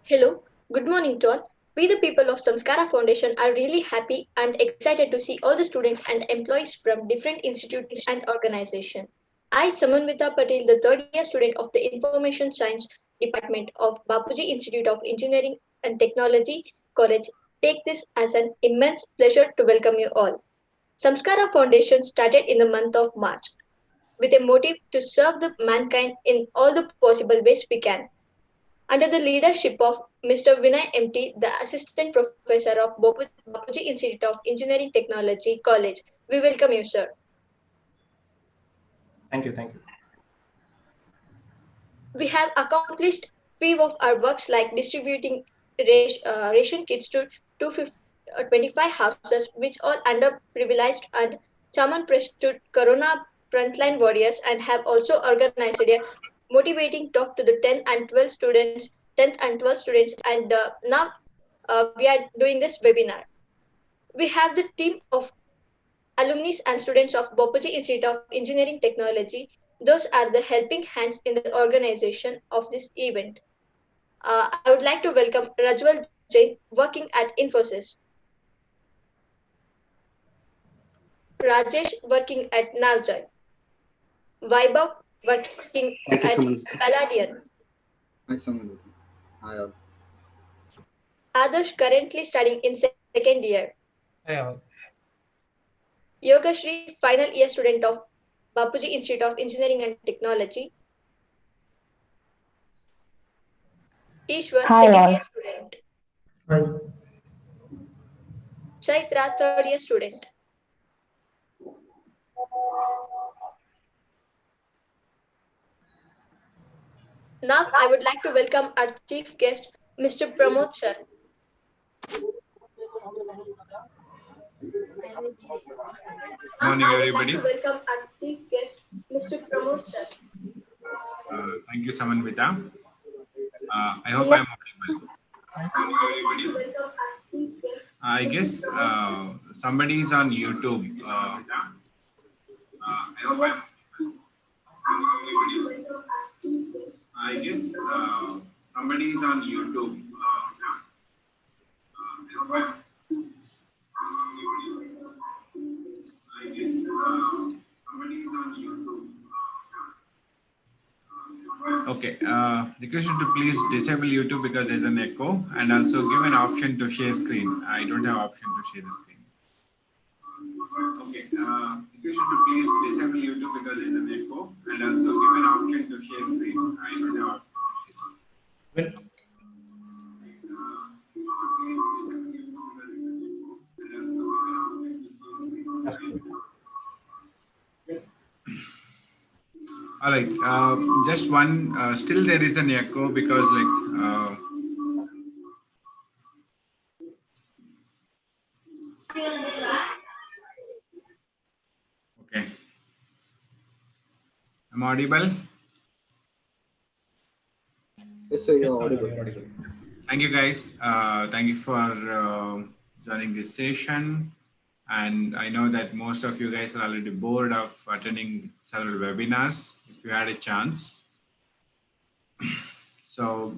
Hello, good morning to all. We, the people of Samskara Foundation, are really happy and excited to see all the students and employees from different institutes and organizations. I, Samanvita Patel, the third year student of the Information Science Department of Bapuji Institute of Engineering and Technology College, take this as an immense pleasure to welcome you all. Samskara Foundation started in the month of March with a motive to serve the mankind in all the possible ways we can. Under the leadership of Mr. Vinay MT, the Assistant Professor of Bapuji Institute of Engineering Technology College, we welcome you, sir. Thank you. We have accomplished few of our works like distributing ration kits to 225 houses, which all underprivileged, and Chaman Press to Corona frontline warriors, and have also organized a motivating talk to the 10th and 12th students, and now we are doing this webinar. We have the team of alumni and students of Bopaji Institute of Engineering Technology. Those are the helping hands in the organization of this event. I would like to welcome Rajwal Jain working at Infosys, Rajesh working at Navjoy, Vaibhav working Thank you, at Saman. Palladian, Hi, Saman. Hi, all. Adarsh currently studying in second year, Yeah. Yogashri final year student of Bapuji Institute of Engineering and Technology, Ishwar Hi second year all. student, Hi. Chaitra third year student. Now I would like to welcome our chief guest, Mr. Pramod sir. Morning, I would everybody. like to welcome our chief guest, Mr. Pramod sir. Thank you, Samanvita. I hope I'm audible. Welcome our chief guest. I guess somebody is on YouTube. I hope I'm. I guess somebody is on YouTube. I hope I'm. I guess somebody is on YouTube. Okay, request you to please disable YouTube because there's an echo, and also give an option to share screen. I don't have option to share the screen. Okay, request you to please disable YouTube because there's an echo, and also give an option to share screen. I don't have option to share screen. All right, just one, still there is an echo because okay. Am I audible? Yes, sir, you're audible. Thank you guys. Thank you for joining this session. And I know that most of you guys are already bored of attending several webinars if you had a chance. So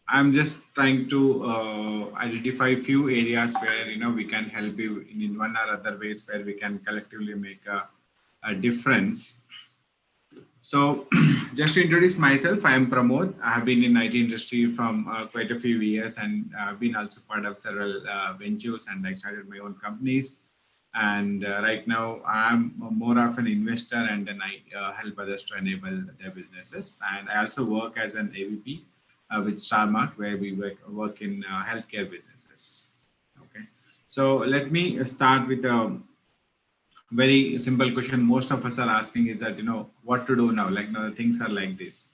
I'm just trying to identify a few areas where we can help you in one or other ways where we can collectively make a difference. So just to introduce myself, I am Pramod. I have been in IT industry from quite a few years, and I've been also part of several ventures, and I started my own companies. And right now I'm more of an investor, and then I help others to enable their businesses. And I also work as an AVP with StarMark, where we work in healthcare businesses. Okay, so let me start with a very simple question most of us are asking is that, what to do now? Like, now things are like this.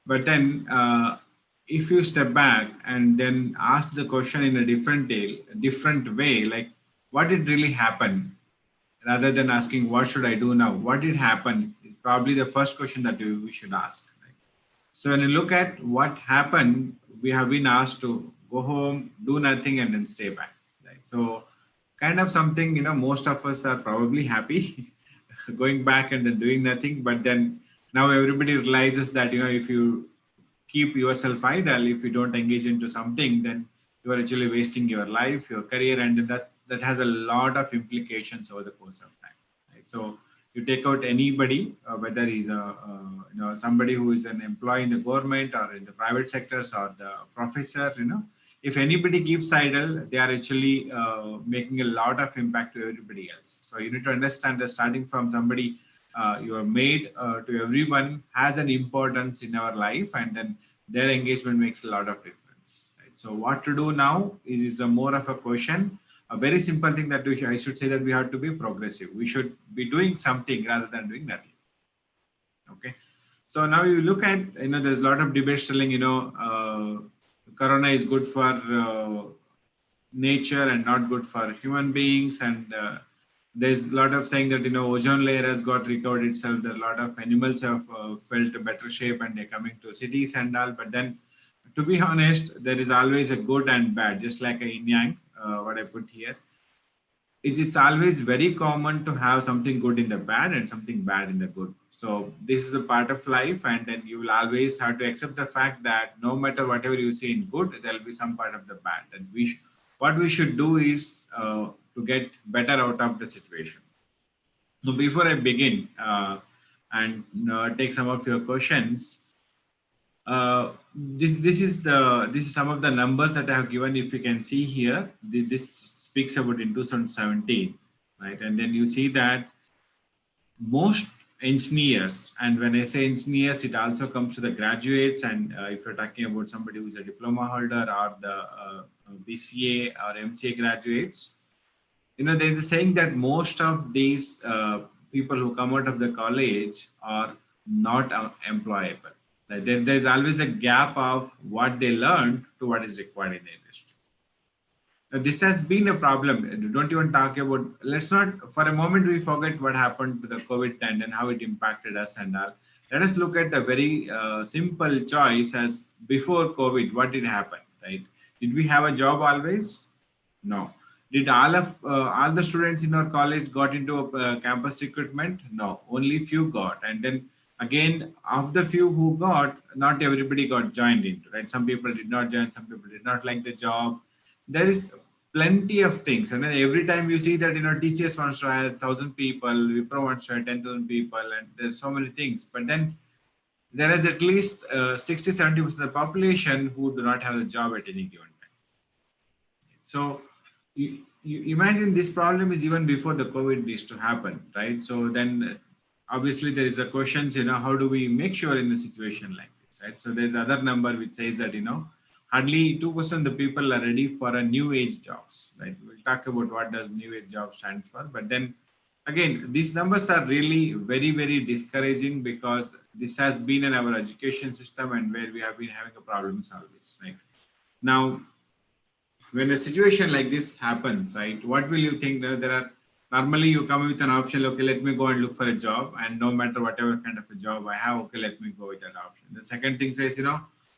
But then if you step back and then ask the question in a different way, like what did really happen, rather than asking what should I do now, what did happen, probably the first question that we should ask. Right? So when you look at what happened, we have been asked to go home, do nothing, and then stay back. Right? So kind of something, most of us are probably happy going back and then doing nothing. But then now everybody realizes that, if you keep yourself idle, if you don't engage into something, then you are actually wasting your life, your career, and that has a lot of implications over the course of time. Right? So you take out anybody, whether he's somebody who is an employee in the government or in the private sectors or the professor, if anybody keeps idle, they are actually making a lot of impact to everybody else. So you need to understand that starting from somebody you are made to everyone has an importance in our life, and then their engagement makes a lot of difference. Right? So what to do now is a more of a question. A very simple thing that I should say that we have to be progressive. We should be doing something rather than doing nothing. Okay. So now you look at, there's a lot of debates telling, Corona is good for nature and not good for human beings. And there's a lot of saying that, ozone layer has got recovered itself. There are a lot of animals have felt a better shape and they're coming to cities and all. But then, to be honest, there is always a good and bad, just like a yin yang, what I put here. It's always very common to have something good in the bad and something bad in the good. So this is a part of life, and then you will always have to accept the fact that no matter whatever you see in good, there will be some part of the bad. And what we should do is to get better out of the situation. Now, before I begin and take some of your questions, this is some of the numbers that I have given. If you can see here, this speaks about in 2017, right? And then you see that most engineers, and when I say engineers, it also comes to the graduates. And if you're talking about somebody who's a diploma holder or the BCA or MCA graduates, there's a saying that most of these people who come out of the college are not employable. There's always a gap of what they learned to what is required in the industry. Now, this has been a problem. Don't even talk about, let's not, for a moment, we forget what happened to the COVID and how it impacted us and all. Let us look at the very simple choice as before COVID, what did happen, right? Did we have a job always? No. Did all the students in our college got into campus recruitment? No, only few got. And then again, of the few who got, not everybody got joined into, right? Some people did not join, some people did not like the job. There is plenty of things. And then every time you see that, TCS wants to hire 1,000 people, Wipro wants to hire 10,000 people, and there's so many things. But then there is at least 60-70% of the population who do not have a job at any given time. So you imagine this problem is even before the COVID used to happen, right? So then obviously there is a question, how do we make sure in a situation like this, right? So there's another number which says that, hardly 2% of the people are ready for a new age jobs, right? We'll talk about what does new age job stand for. But then again, these numbers are really very, very discouraging, because this has been in our education system and where we have been having a problem solve this, right? Now, when a situation like this happens, right, what will you think? There are, normally you come with an option, okay, let me go and look for a job, and no matter whatever kind of a job I have, okay, let me go with that option. The second thing says,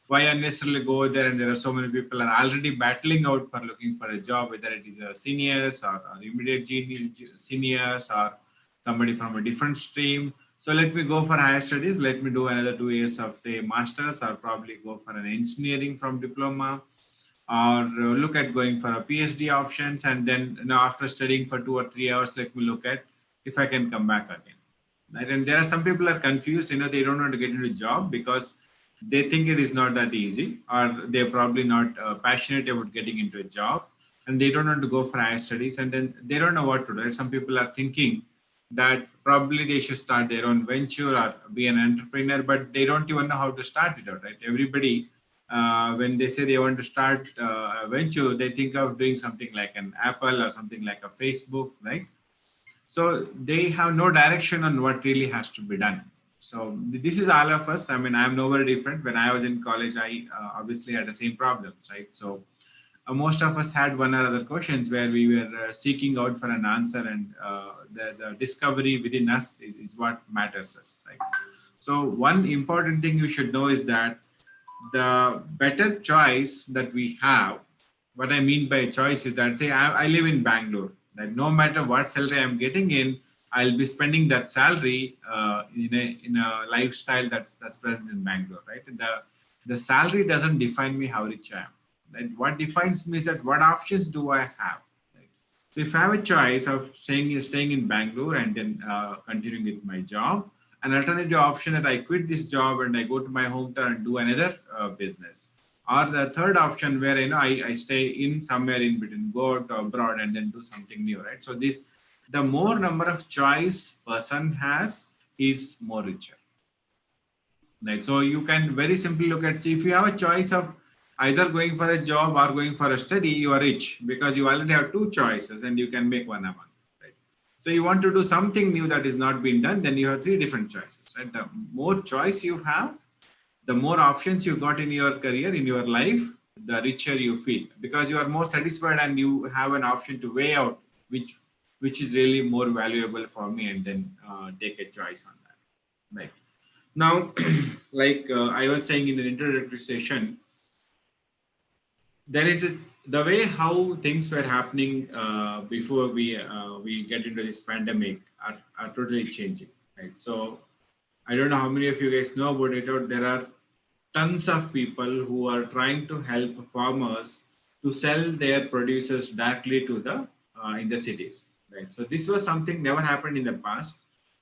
why unnecessarily go there? And there are so many people are already battling out for looking for a job, whether it is seniors or immediate seniors or somebody from a different stream. So let me go for higher studies. Let me do another 2 years of, say, masters, or probably go for an engineering from diploma, or look at going for a PhD options. And then after studying for 2 or 3 hours, let me look at if I can come back again. Right? And there are some people are confused, they don't want to get into a job because they think it is not that easy, or they're probably not passionate about getting into a job, and they don't want to go for higher studies, and then they don't know what to do. Right? Some people are thinking that probably they should start their own venture or be an entrepreneur, but they don't even know how to start it out, right? Everybody, when they say they want to start a venture, they think of doing something like an Apple or something like a Facebook, right? So they have no direction on what really has to be done. So this is all of us. I mean, I'm nowhere different. When I was in college, I obviously had the same problems, right? So most of us had one or other questions where we were seeking out for an answer, and the discovery within us is what matters us, right? So one important thing you should know is that the better choice that we have, what I mean by choice is that, say, I live in Bangalore, that no matter what salary I'm getting in, I'll be spending that salary in a lifestyle that's present in Bangalore, right? The salary doesn't define me how rich I am. Right? What defines me is that what options do I have? Right? So if I have a choice of staying in Bangalore and then continuing with my job, an alternative option that I quit this job and I go to my hometown and do another business, or the third option where I stay in somewhere in between, go out abroad and then do something new, right? So the more number of choice person has, is more richer. Right. So you can very simply look at, see, if you have a choice of either going for a job or going for a study, you are rich because you already have two choices and you can make one a month. Right. So you want to do something new that is not being done, then you have three different choices. Right. The more choice you have, the more options you got in your career, in your life, the richer you feel because you are more satisfied and you have an option to weigh out which is really more valuable for me and then take a choice on that. Right. Now, like I was saying in an introductory session, there is the way how things were happening before we get into this pandemic are totally changing, right? So I don't know how many of you guys know about it, or there are tons of people who are trying to help farmers to sell their produces directly to the in the cities, right? So this was something never happened in the past.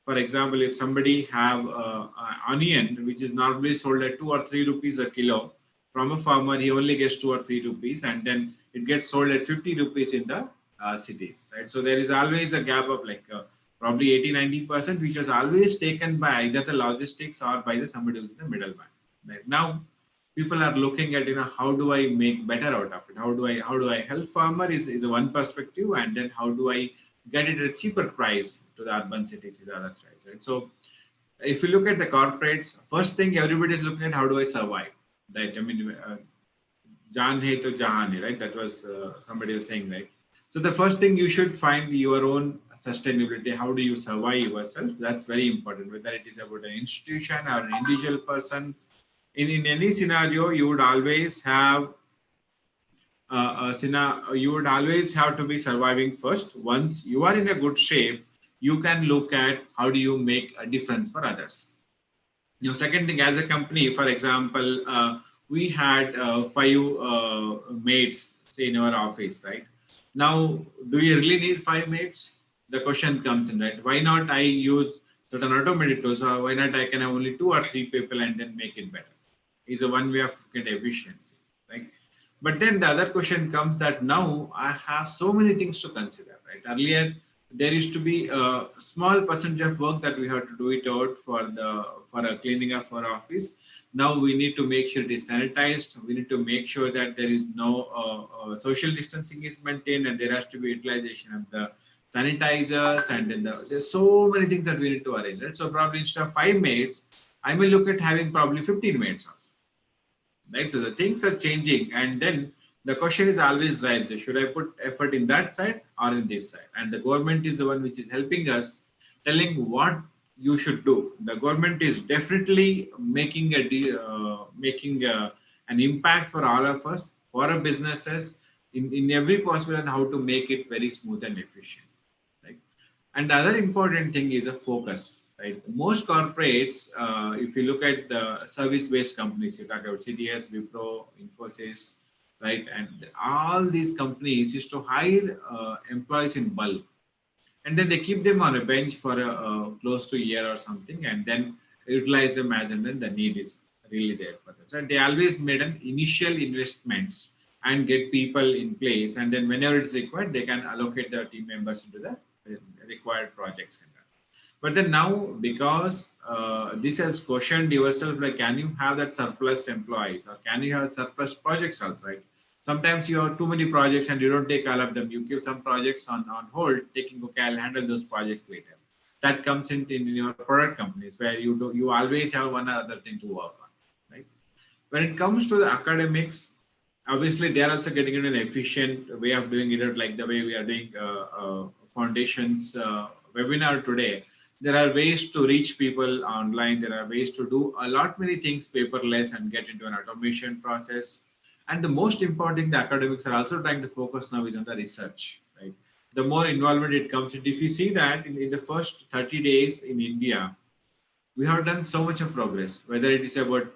For example, if somebody have onion, which is normally sold at 2 or 3 rupees a kilo, from a farmer, he only gets 2 or 3 rupees, and then it gets sold at 50 rupees in the cities, right? So there is always a gap of like probably 80-90%, which was always taken by either the logistics or by the somebody who's in the middleman. Right now, people are looking at how do I make better out of it? How do I help farmer is a one perspective, and then how do I get it at a cheaper price to the urban cities is the other side, right? So if you look at the corporates, first thing everybody is looking at, how do I survive, right? I mean, Jaan hai to jahan hai, right? That was somebody was saying, right? So the first thing, you should find your own sustainability. How do you survive yourself? That's very important, whether it is about an institution or an individual person. In any scenario, you would always have you would always have to be surviving first. Once you are in a good shape, you can look at how do you make a difference for others. Second thing, as a company, for example, we had 5 maids, say, in our office, right? Now, do you really need 5 maids? The question comes in, right? Why not I use certain automated tools, or why not I can have only 2 or 3 people and then make it better? Is a one way of getting efficiency, right? But then the other question comes that now I have so many things to consider, right? Earlier, there used to be a small percentage of work that we have to do it out for a cleaning of our office. Now we need to make sure it is sanitized. We need to make sure that there is no social distancing is maintained, and there has to be utilization of the sanitizers, and then there's so many things that we need to arrange, right? So probably instead of 5 maids, I may look at having probably 15 maids also, right? So the things are changing, and then the question is always right. Should I put effort in that side or in this side? And the government is the one which is helping us, telling what you should do. The government is definitely making an impact for all of us, for our businesses, in every possible, and how to make it very smooth and efficient. Right? And the other important thing is a focus. Right? Most corporates, if you look at the service-based companies, you talk about CDS, Wipro, Infosys, right? And all these companies is to hire employees in bulk, and then they keep them on a bench for close to a year or something, and then utilize them as and when the need is really there for them. So they always made an initial investments and get people in place, and then whenever it's required, they can allocate their team members into the required projects. But then now, because this has questioned yourself, like, can you have that surplus employees, or can you have surplus projects also, right? Sometimes you have too many projects and you don't take all of them. You keep some projects on hold, taking, okay, I'll handle those projects later. That comes in your product companies, where you always have one other thing to work on, right? When it comes to the academics, obviously they are also getting into an efficient way of doing it, like the way we are doing foundations webinar today. There are ways to reach people online. There are ways to do a lot many things paperless and get into an automation process. And the most important, the academics are also trying to focus now is on the research, right? The more involvement it comes in. If you see that in the first 30 days in India, we have done so much of progress, whether it is about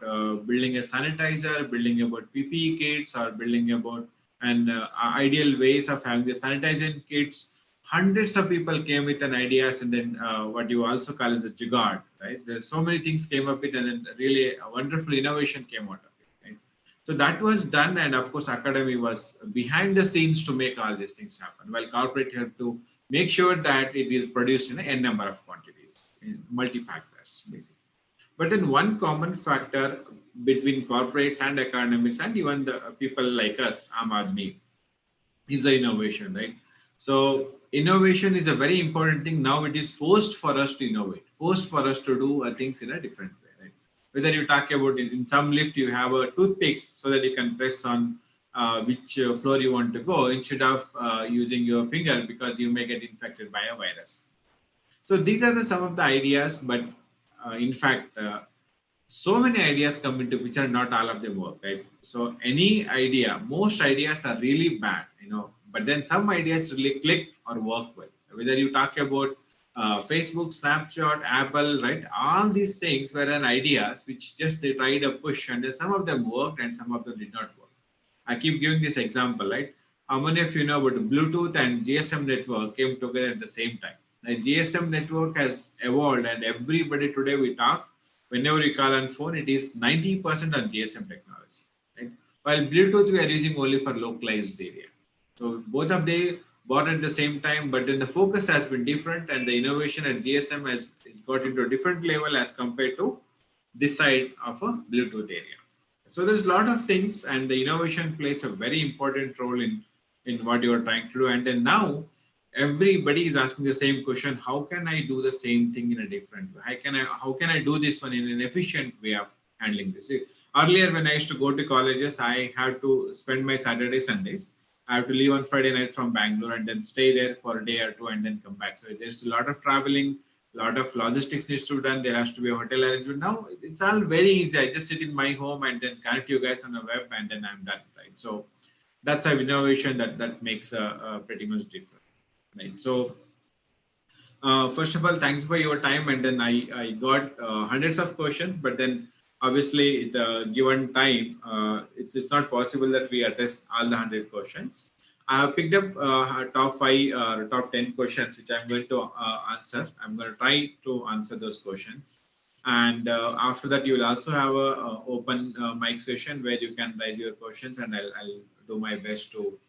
building a sanitizer, building about PPE kits, or building about and ideal ways of having the sanitizing kits. Hundreds of people came with an ideas, and then what you also call as a jugaad, right? There's so many things came up with, and then really a wonderful innovation came out of it, right? So that was done, and of course, academy was behind the scenes to make all these things happen, while corporate helped to make sure that it is produced in a n number of quantities, in multi-factors, basically. But then one common factor between corporates and academics and even the people like us, Aam Aadmi, is the innovation, right? So innovation is a very important thing. Now it is forced for us to innovate, forced for us to do things in a different way, right? Whether you talk about in some lift, you have a toothpicks so that you can press on which floor you want to go instead of using your finger because you may get infected by a virus. So these are some of the ideas, but in fact, so many ideas come into picture, not all of them work, right? So any idea, most ideas are really bad, but then some ideas really click or work well. Whether you talk about Facebook, Snapchat, Apple, right? All these things were an ideas which just they tried a push, and then some of them worked and some of them did not work. I keep giving this example, right? How many of you know about Bluetooth and GSM network came together at the same time? The GSM network has evolved, and everybody today we talk, whenever you call on phone, it is 90% on GSM technology, right? While Bluetooth we are using only for localized area. So both of they bought at the same time, but then the focus has been different, and the innovation at GSM has got into a different level as compared to this side of a Bluetooth area. So there's a lot of things, and the innovation plays a very important role in what you are trying to do. And then now everybody is asking the same question: how can I do the same thing in a different way? How can I do this one in an efficient way of handling this? Earlier, when I used to go to colleges, I had to spend my Saturday, Sundays. I have to leave on Friday night from Bangalore and then stay there for a day or two and then come back. So there's a lot of traveling, a lot of logistics needs to be done. There has to be a hotel arrangement. Now it's all very easy. I just sit in my home and then connect you guys on the web, and then I'm done, right? So that's an innovation that makes pretty much different, right? So first of all, thank you for your time. And then I got hundreds of questions, but then obviously the given time, it's not possible that we address all the 100 questions. I have picked up top 5 or top 10 questions, which I'm going to answer. I'm going to try to answer those questions. And after that, you will also have a open mic session where you can raise your questions, and I'll do my best to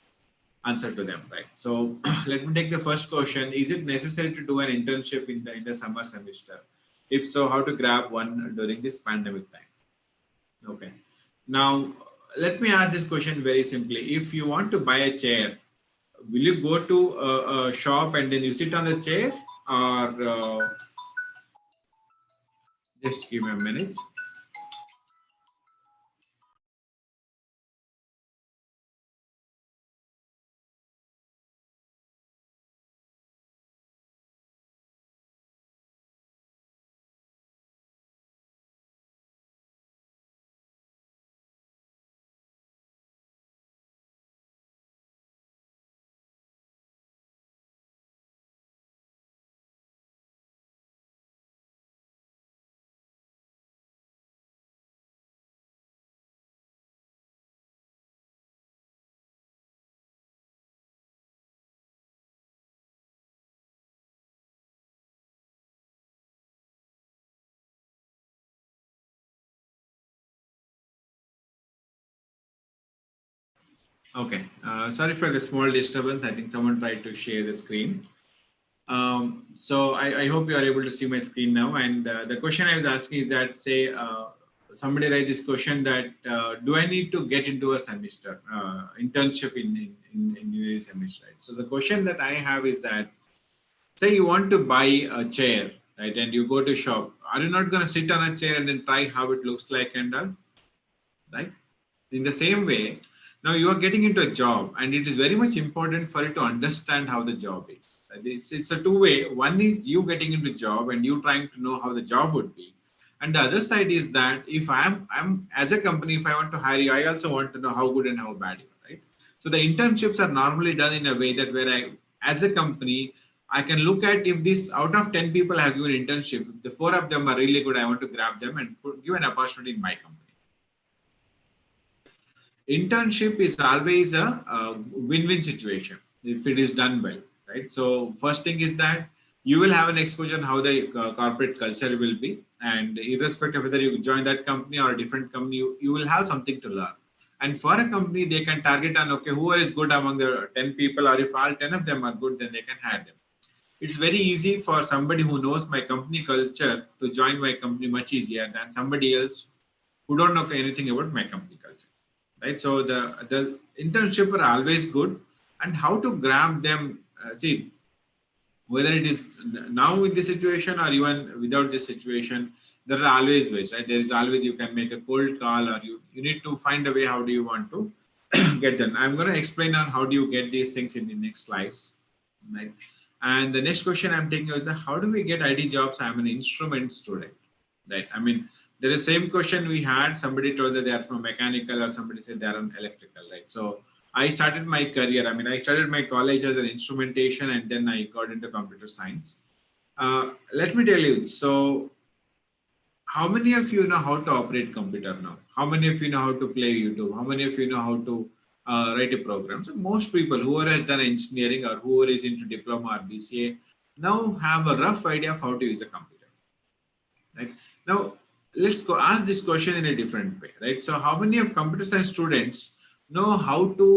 answer to them, right? So let me take the first question. Is it necessary to do an internship in the summer semester? If so, how to grab one during this pandemic time? Okay. Now, let me ask this question very simply. If you want to buy a chair, will you go to a shop and then you sit on the chair, or just give me a minute. Okay, sorry for the small disturbance. I think someone tried to share the screen. So I hope you are able to see my screen now. And the question I was asking is that, say, somebody raised this question that, do I need to get into a semester, internship in the semester, right? So the question that I have is that, say you want to buy a chair, right? And you go to shop, are you not going to sit on a chair and then try how it looks like and all, right? In the same way, now you are getting into a job, and it is very much important for you to understand how the job is. It's a two-way. One is you getting into a job and you trying to know how the job would be. And the other side is that if I'm as a company, if I want to hire you, I also want to know how good and how bad you are, right? So the internships are normally done in a way that where as a company, I can look at if this out of 10 people have given internship, if the 4 of them are really good, I want to grab them and give an opportunity in my company. Internship is always a win-win situation if it is done well, right? So first thing is that you will have an exposure on how the corporate culture will be, and irrespective of whether you join that company or a different company, you will have something to learn. And for a company, they can target on, okay, who is good among the 10 people, or if all 10 of them are good, then they can hire them. It's very easy for somebody who knows my company culture to join my company much easier than somebody else who don't know anything about my company culture, right? So the internship are always good, and how to grab them, see, whether it is now in this situation or even without this situation, there are always ways, right? There is always, you can make a cold call, or you need to find a way, how do you want to get them. I'm going to explain on how do you get these things in the next slides, right? And the next question I'm taking is that how do we get IT jobs? I'm an instrument student, right? I mean, there is same question we had. Somebody told that they are from mechanical, or somebody said they are on electrical, right? So I started my career. I mean, I started my college as an instrumentation, and then I got into computer science. Let me tell you. So how many of you know how to operate computer now? How many of you know how to play YouTube? How many of you know how to write a program? So most people who has done engineering or who is into diploma or BCA now have a rough idea of how to use a computer, right? Now, let's go ask this question in a different way, right? So how many of computer science students know how to,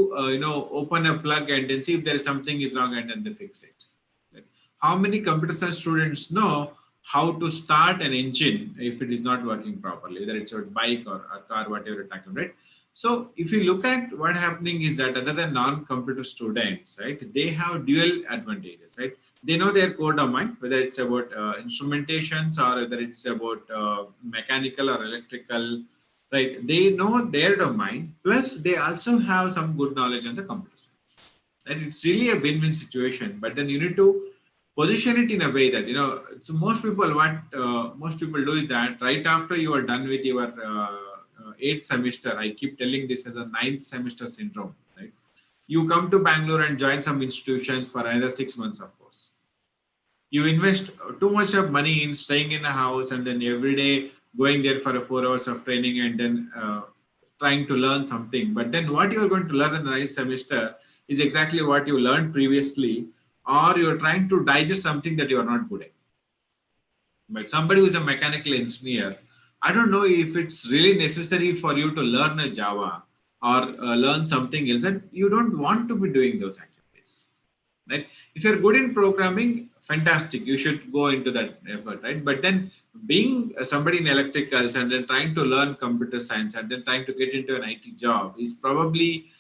open a plug and then see if there is something is wrong and then they fix it? Right? How many computer science students know how to start an engine if it is not working properly, whether it's a bike or a car, whatever you're talking, right? So if you look at what happening is that other than non-computer students, right, they have dual advantages, right? They know their core domain, whether it's about instrumentations or whether it's about mechanical or electrical, right? They know their domain, plus they also have some good knowledge on the computer science. And it's really a win-win situation, but then you need to position it in a way that, so most people, what most people do is that right after you are done with your 8th semester, I keep telling this as a 9th semester syndrome, right? You come to Bangalore and join some institutions for another 6 months, of course. You invest too much of money in staying in a house and then every day going there for 4 hours of training and then trying to learn something. But then what you are going to learn in the 9th semester is exactly what you learned previously, or you're trying to digest something that you are not good at. But somebody who is a mechanical engineer, I don't know if it's really necessary for you to learn a Java or learn something else, and you don't want to be doing those activities, right? If you're good in programming, fantastic, you should go into that effort, right? But then being somebody in electricals and then trying to learn computer science and then trying to get into an IT job is probably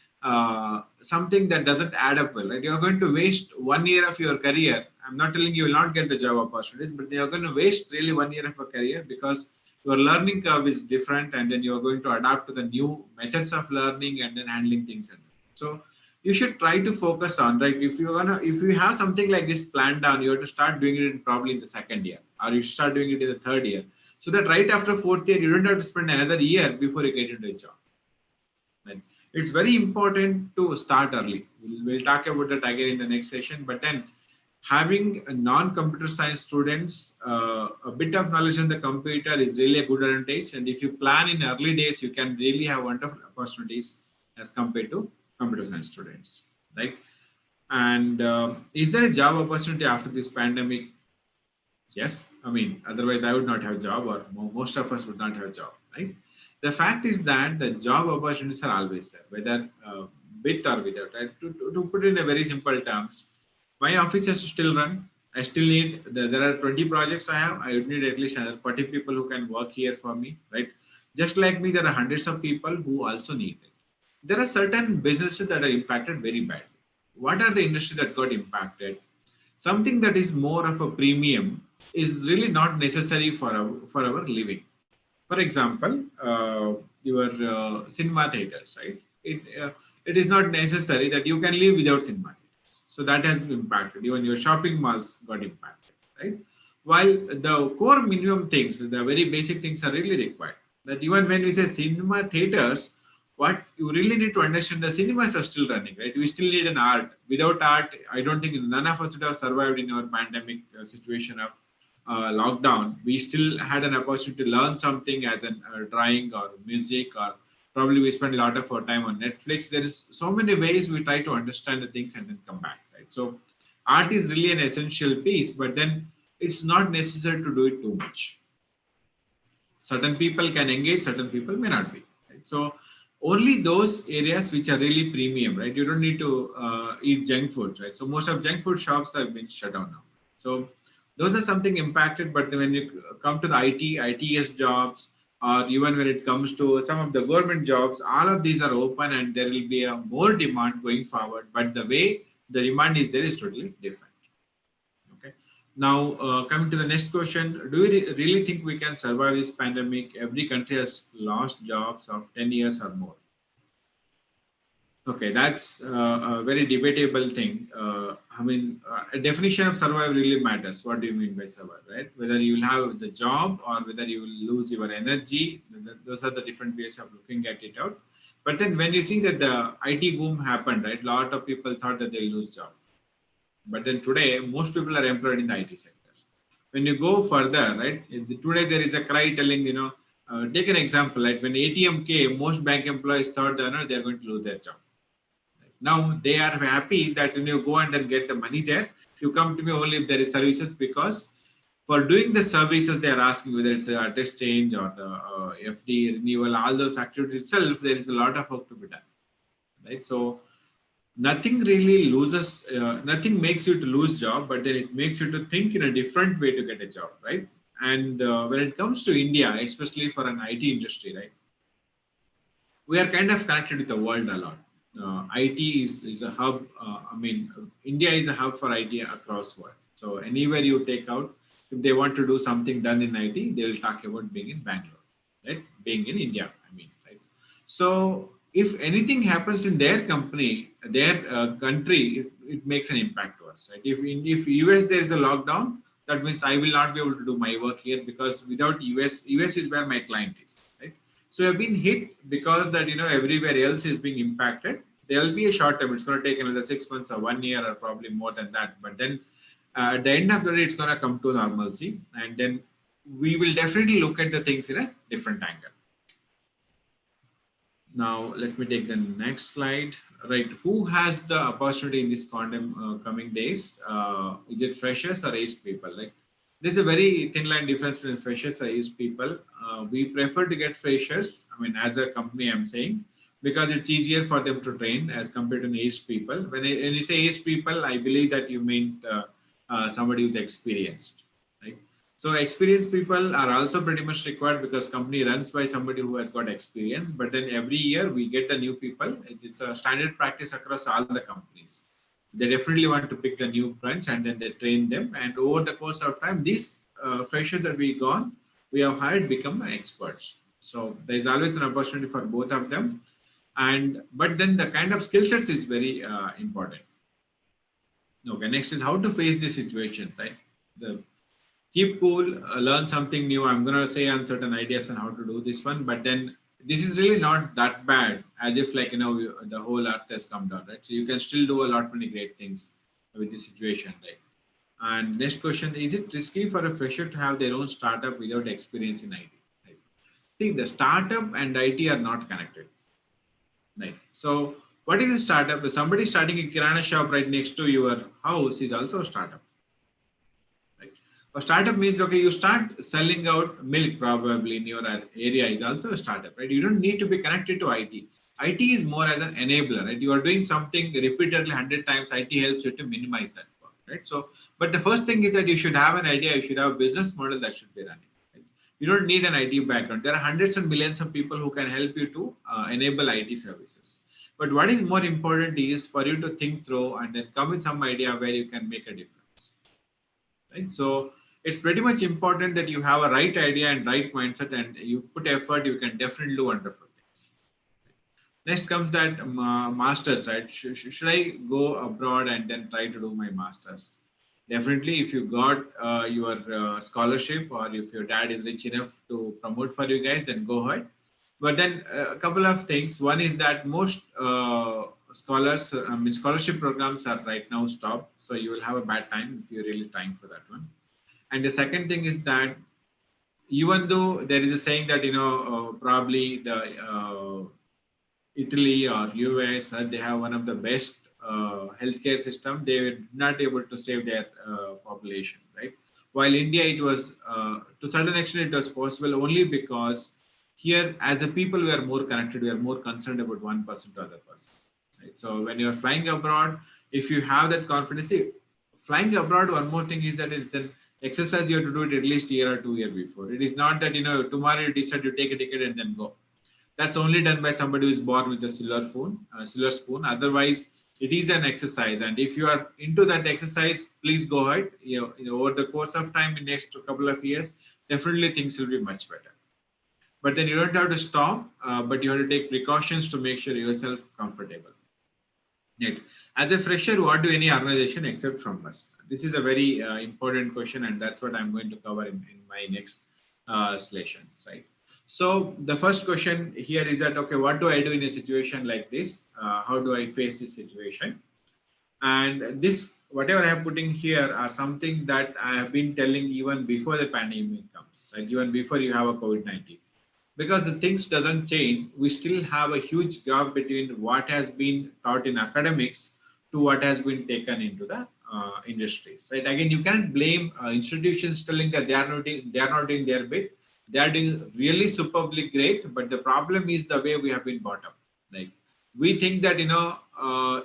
something that doesn't add up well, right? You're going to waste 1 year of your career. I'm not telling you will not get the job opportunities, but you're going to waste really 1 year of a career because your learning curve is different, and then you're going to adapt to the new methods of learning and then handling things. So you should try to focus on, like, if you have something like this planned down, you have to start doing it probably in the 2nd year, or you start doing it in the 3rd year, so that right after 4th year, you don't have to spend another year before you get into a job. Right? It's very important to start early. We'll talk about that again in the next session, but then having non-computer science students a bit of knowledge on the computer is really a good advantage. And if you plan in early days, you can really have wonderful opportunities as compared to computer science students, right? And is there a job opportunity after this pandemic? Yes. I mean, otherwise I would not have a job, or most of us would not have a job, right? The fact is that the job opportunities are always there, whether with or without, right? To put it in a very simple terms, my office has to still run. I still need, there are 20 projects I have. I would need at least another 40 people who can work here for me, right? Just like me, there are hundreds of people who also need it. There are certain businesses that are impacted very badly. What are the industries that got impacted? Something that is more of a premium is really not necessary for our living. For example, your cinema theaters, right? It is not necessary that you can live without cinema. So that has impacted. Even your shopping malls got impacted, right? While the core minimum things, the very basic things are really required. That even when we say cinema theaters, what you really need to understand, the cinemas are still running, right? We still need an art. Without art, I don't think none of us would have survived in our pandemic situation of lockdown. We still had an opportunity to learn something as an drawing or music, or probably we spend a lot of our time on Netflix. There is so many ways we try to understand the things and then come back, right? So art is really an essential piece, but then it's not necessary to do it too much. Certain people can engage, certain people may not be, right? So only those areas which are really premium, right? You don't need to eat junk food, right? So most of junk food shops have been shut down now. So those are something impacted. But when you come to the ITS jobs, or even when it comes to some of the government jobs, all of these are open and there will be a more demand going forward. But the way the demand is there is totally different. Okay. Now, coming to the next question, do we really think we can survive this pandemic? Every country has lost jobs of 10 years or more. Okay, that's a very debatable thing. A definition of survive really matters. What do you mean by survive, right? Whether you will have the job or whether you will lose your energy, those are the different ways of looking at it out. But then when you see that the IT boom happened, right, a lot of people thought that they'll lose job. But then today, most people are employed in the IT sector. When you go further, right, today there is a cry telling, take an example, like when ATM came, most bank employees thought they're going to lose their job. Now they are happy that when you go and then get the money there, you come to me only if there is services, because for doing the services they are asking, whether it's a test change or the FD renewal, all those activities itself, there is a lot of work to be done, right? So nothing really loses, nothing makes you to lose job, but then it makes you to think in a different way to get a job, right? And when it comes to India, especially for an IT industry, right, we are kind of connected with the world a lot. IT is a hub. India is a hub for IT across world. So anywhere you take out, if they want to do something done in IT, they will talk about being in Bangalore, right? Being in India, right? So if anything happens in their company, their country, it makes an impact to us, right? If US there is a lockdown, that means I will not be able to do my work here, because without US is where my client is, right? So I've been hit because that, everywhere else is being impacted. There will be a short term. It's going to take another 6 months or 1 year or probably more than that. But then at the end of the day, it's going to come to normalcy. And then we will definitely look at the things in a different angle. Now, let me take the next slide. Right. Who has the opportunity in this coming days? Is it freshers or aged people? Like, there's a very thin line difference between freshers and aged people. We prefer to get freshers. As a company, I'm saying, because it's easier for them to train as compared to aged people. When you say aged people, I believe that you mean somebody who's experienced, right? So experienced people are also pretty much required, because company runs by somebody who has got experience. But then every year we get the new people. It's a standard practice across all the companies. They definitely want to pick the new branch and then they train them. And over the course of time, these freshers that we have hired become experts. So there is always an opportunity for both of them. But then the kind of skill sets is very important. Okay, next is how to face these situations, right? Keep cool, learn something new. I'm going to say uncertain ideas on how to do this one, but then this is really not that bad, as if the whole earth has come down, right? So you can still do a lot many great things with this situation, right? And next question, is it risky for a fresher to have their own startup without experience in IT? Right? See, the startup and IT are not connected, right? So what is a startup? If somebody starting a kirana shop right next to your house is also a startup. A startup means, okay, you start selling out milk probably in your area is also a startup, right? You don't need to be connected to IT. IT is more as an enabler, right? You are doing something repeatedly 100 times, IT helps you to minimize that work, right? So, but the first thing is that you should have an idea, you should have a business model that should be running. Right? You don't need an IT background. There are hundreds and millions of people who can help you to enable IT services. But what is more important is for you to think through and then come with some idea where you can make a difference, right? So, it's pretty much important that you have a right idea and right mindset, and you put effort, you can definitely do wonderful things. Next comes that master's, right? Should I go abroad and then try to do my master's? Definitely, if you got your scholarship, or if your dad is rich enough to promote for you guys, then go ahead. But then a couple of things. One is that most scholarship programs are right now stopped. So you will have a bad time if you're really trying for that one. And the second thing is that even though there is a saying that, probably the Italy or US, they have one of the best healthcare system, they were not able to save their population, right? While India, it was, to certain extent, it was possible only because here, as a people, we are more connected, we are more concerned about one person to other person, right? So when you are flying abroad, if you have that confidence, see, flying abroad, one more thing is that it's an exercise you have to do it at least a year or 2 years before. It is not that, tomorrow you decide to take a ticket and then go. That's only done by somebody who is born with a silver spoon. Otherwise, it is an exercise. And if you are into that exercise, please go ahead. Over the course of time, in next couple of years, definitely things will be much better. But then you don't have to stop, but you have to take precautions to make sure yourself comfortable. Right. As a fresher, what do any organization accept from us? This is a very important question, and that's what I'm going to cover in my next sessions, right? So the first question here is that, okay, what do I do in a situation like this? How do I face this situation? And this, whatever I have put in here, are something that I have been telling even before the pandemic comes, right? Even before you have a COVID-19. Because the things doesn't change, we still have a huge gap between what has been taught in academics to what has been taken into the industries, right? Again, you can't blame institutions telling that they are not doing their bit. They are doing really superbly great, but the problem is the way we have been brought up. Like, we think that,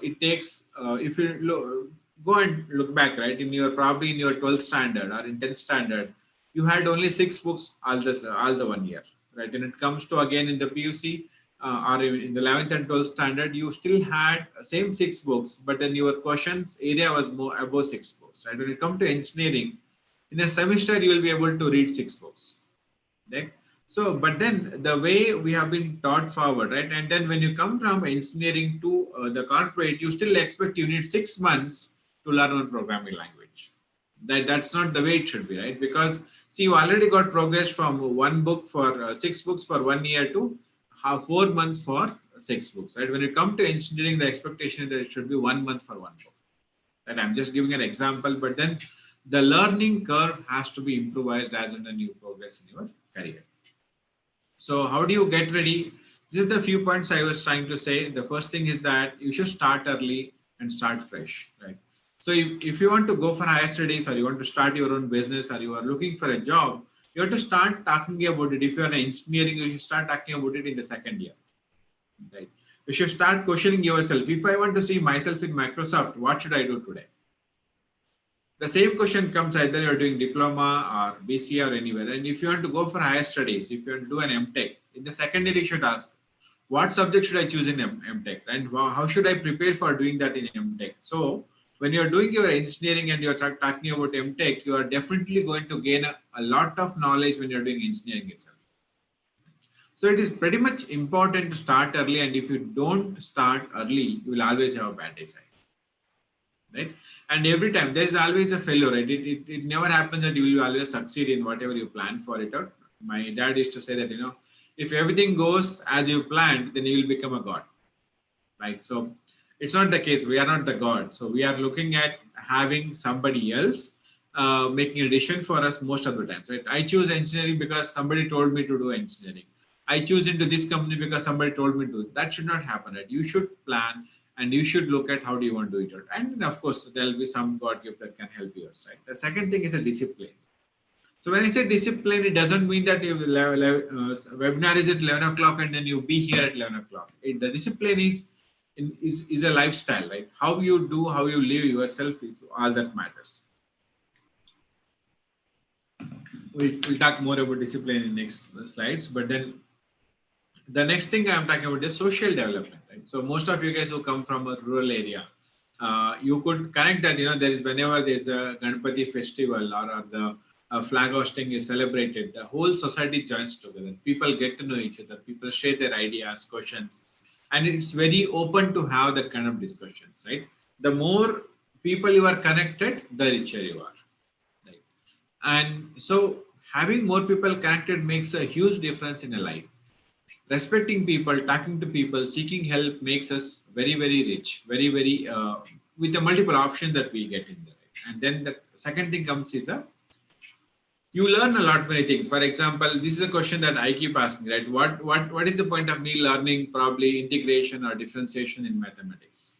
it takes, if you go and look back, right, probably in your 12th standard or in 10th standard, you had only 6 books all the 1 year. Right, when it comes to, again, in the PUC or in the 11th and 12th standard, you still had same 6 books, but then your questions area was more above 6 books. Right, when it comes to engineering, in a semester you will be able to read 6 books. Right, so but then the way we have been taught forward, right, and then when you come from engineering to the corporate, you still expect you need 6 months to learn one programming language. That's not the way it should be, right? Because see, you already got progress from 1 book for 6 books for 1 year to 4 months for 6 books, right? When you come to engineering, the expectation is that it should be 1 month for 1 book. Right? I'm just giving an example, but then the learning curve has to be improvised as in a new progress in your career. So how do you get ready? This is the few points I was trying to say. The first thing is that you should start early and start fresh, right? So if you want to go for higher studies, or you want to start your own business, or you are looking for a job, you have to start talking about it. If you are in engineering, you should start talking about it in the second year. Right? You should start questioning yourself. If I want to see myself in Microsoft, what should I do today? The same question comes either you're doing diploma or BCA or anywhere. And if you want to go for higher studies, if you want to do an MTech, in the second year, you should ask, what subject should I choose in MTech? And how should I prepare for doing that in MTech? So when you're doing your engineering and you're talking about MTech, you are definitely going to gain a lot of knowledge when you're doing engineering itself. So it is pretty much important to start early, and if you don't start early, you will always have a bad design, right? And every time there is always a failure, right? It never happens that you will always succeed in whatever you plan for it. Or my dad used to say that, if everything goes as you planned, then you will become a god, right? So it's not the case. We are not the god. So we are looking at having somebody else making a decision for us most of the times, right? I choose engineering because somebody told me to do engineering. I choose into this company because somebody told me to do it. That should not happen, right? You should plan and you should look at how do you want to do it. And of course, there will be some God gift that can help you, right? The second thing is a discipline. So when I say discipline, it doesn't mean that your webinar is at 11 o'clock and then you be here at 11 o'clock. The discipline is a lifestyle, right? How you do, how you live yourself is all that matters. We'll talk more about discipline in next slides, but then the next thing I'm talking about is social development, right? So most of you guys who come from a rural area, you could connect that, there is, whenever there's a Ganpati festival or the flag hosting is celebrated, the whole society joins together. People get to know each other. People share their ideas, questions, and it's very open to have that kind of discussions, right? The more people you are connected, the richer you are, right? And so having more people connected makes a huge difference in a life. respecting people, talking to people, seeking help makes us very, very rich, very, very, with the multiple options that we get in there. And then the second thing comes is you learn a lot many things. For example, this is a question that I keep asking, right? What is the point of me learning probably integration or differentiation in mathematics?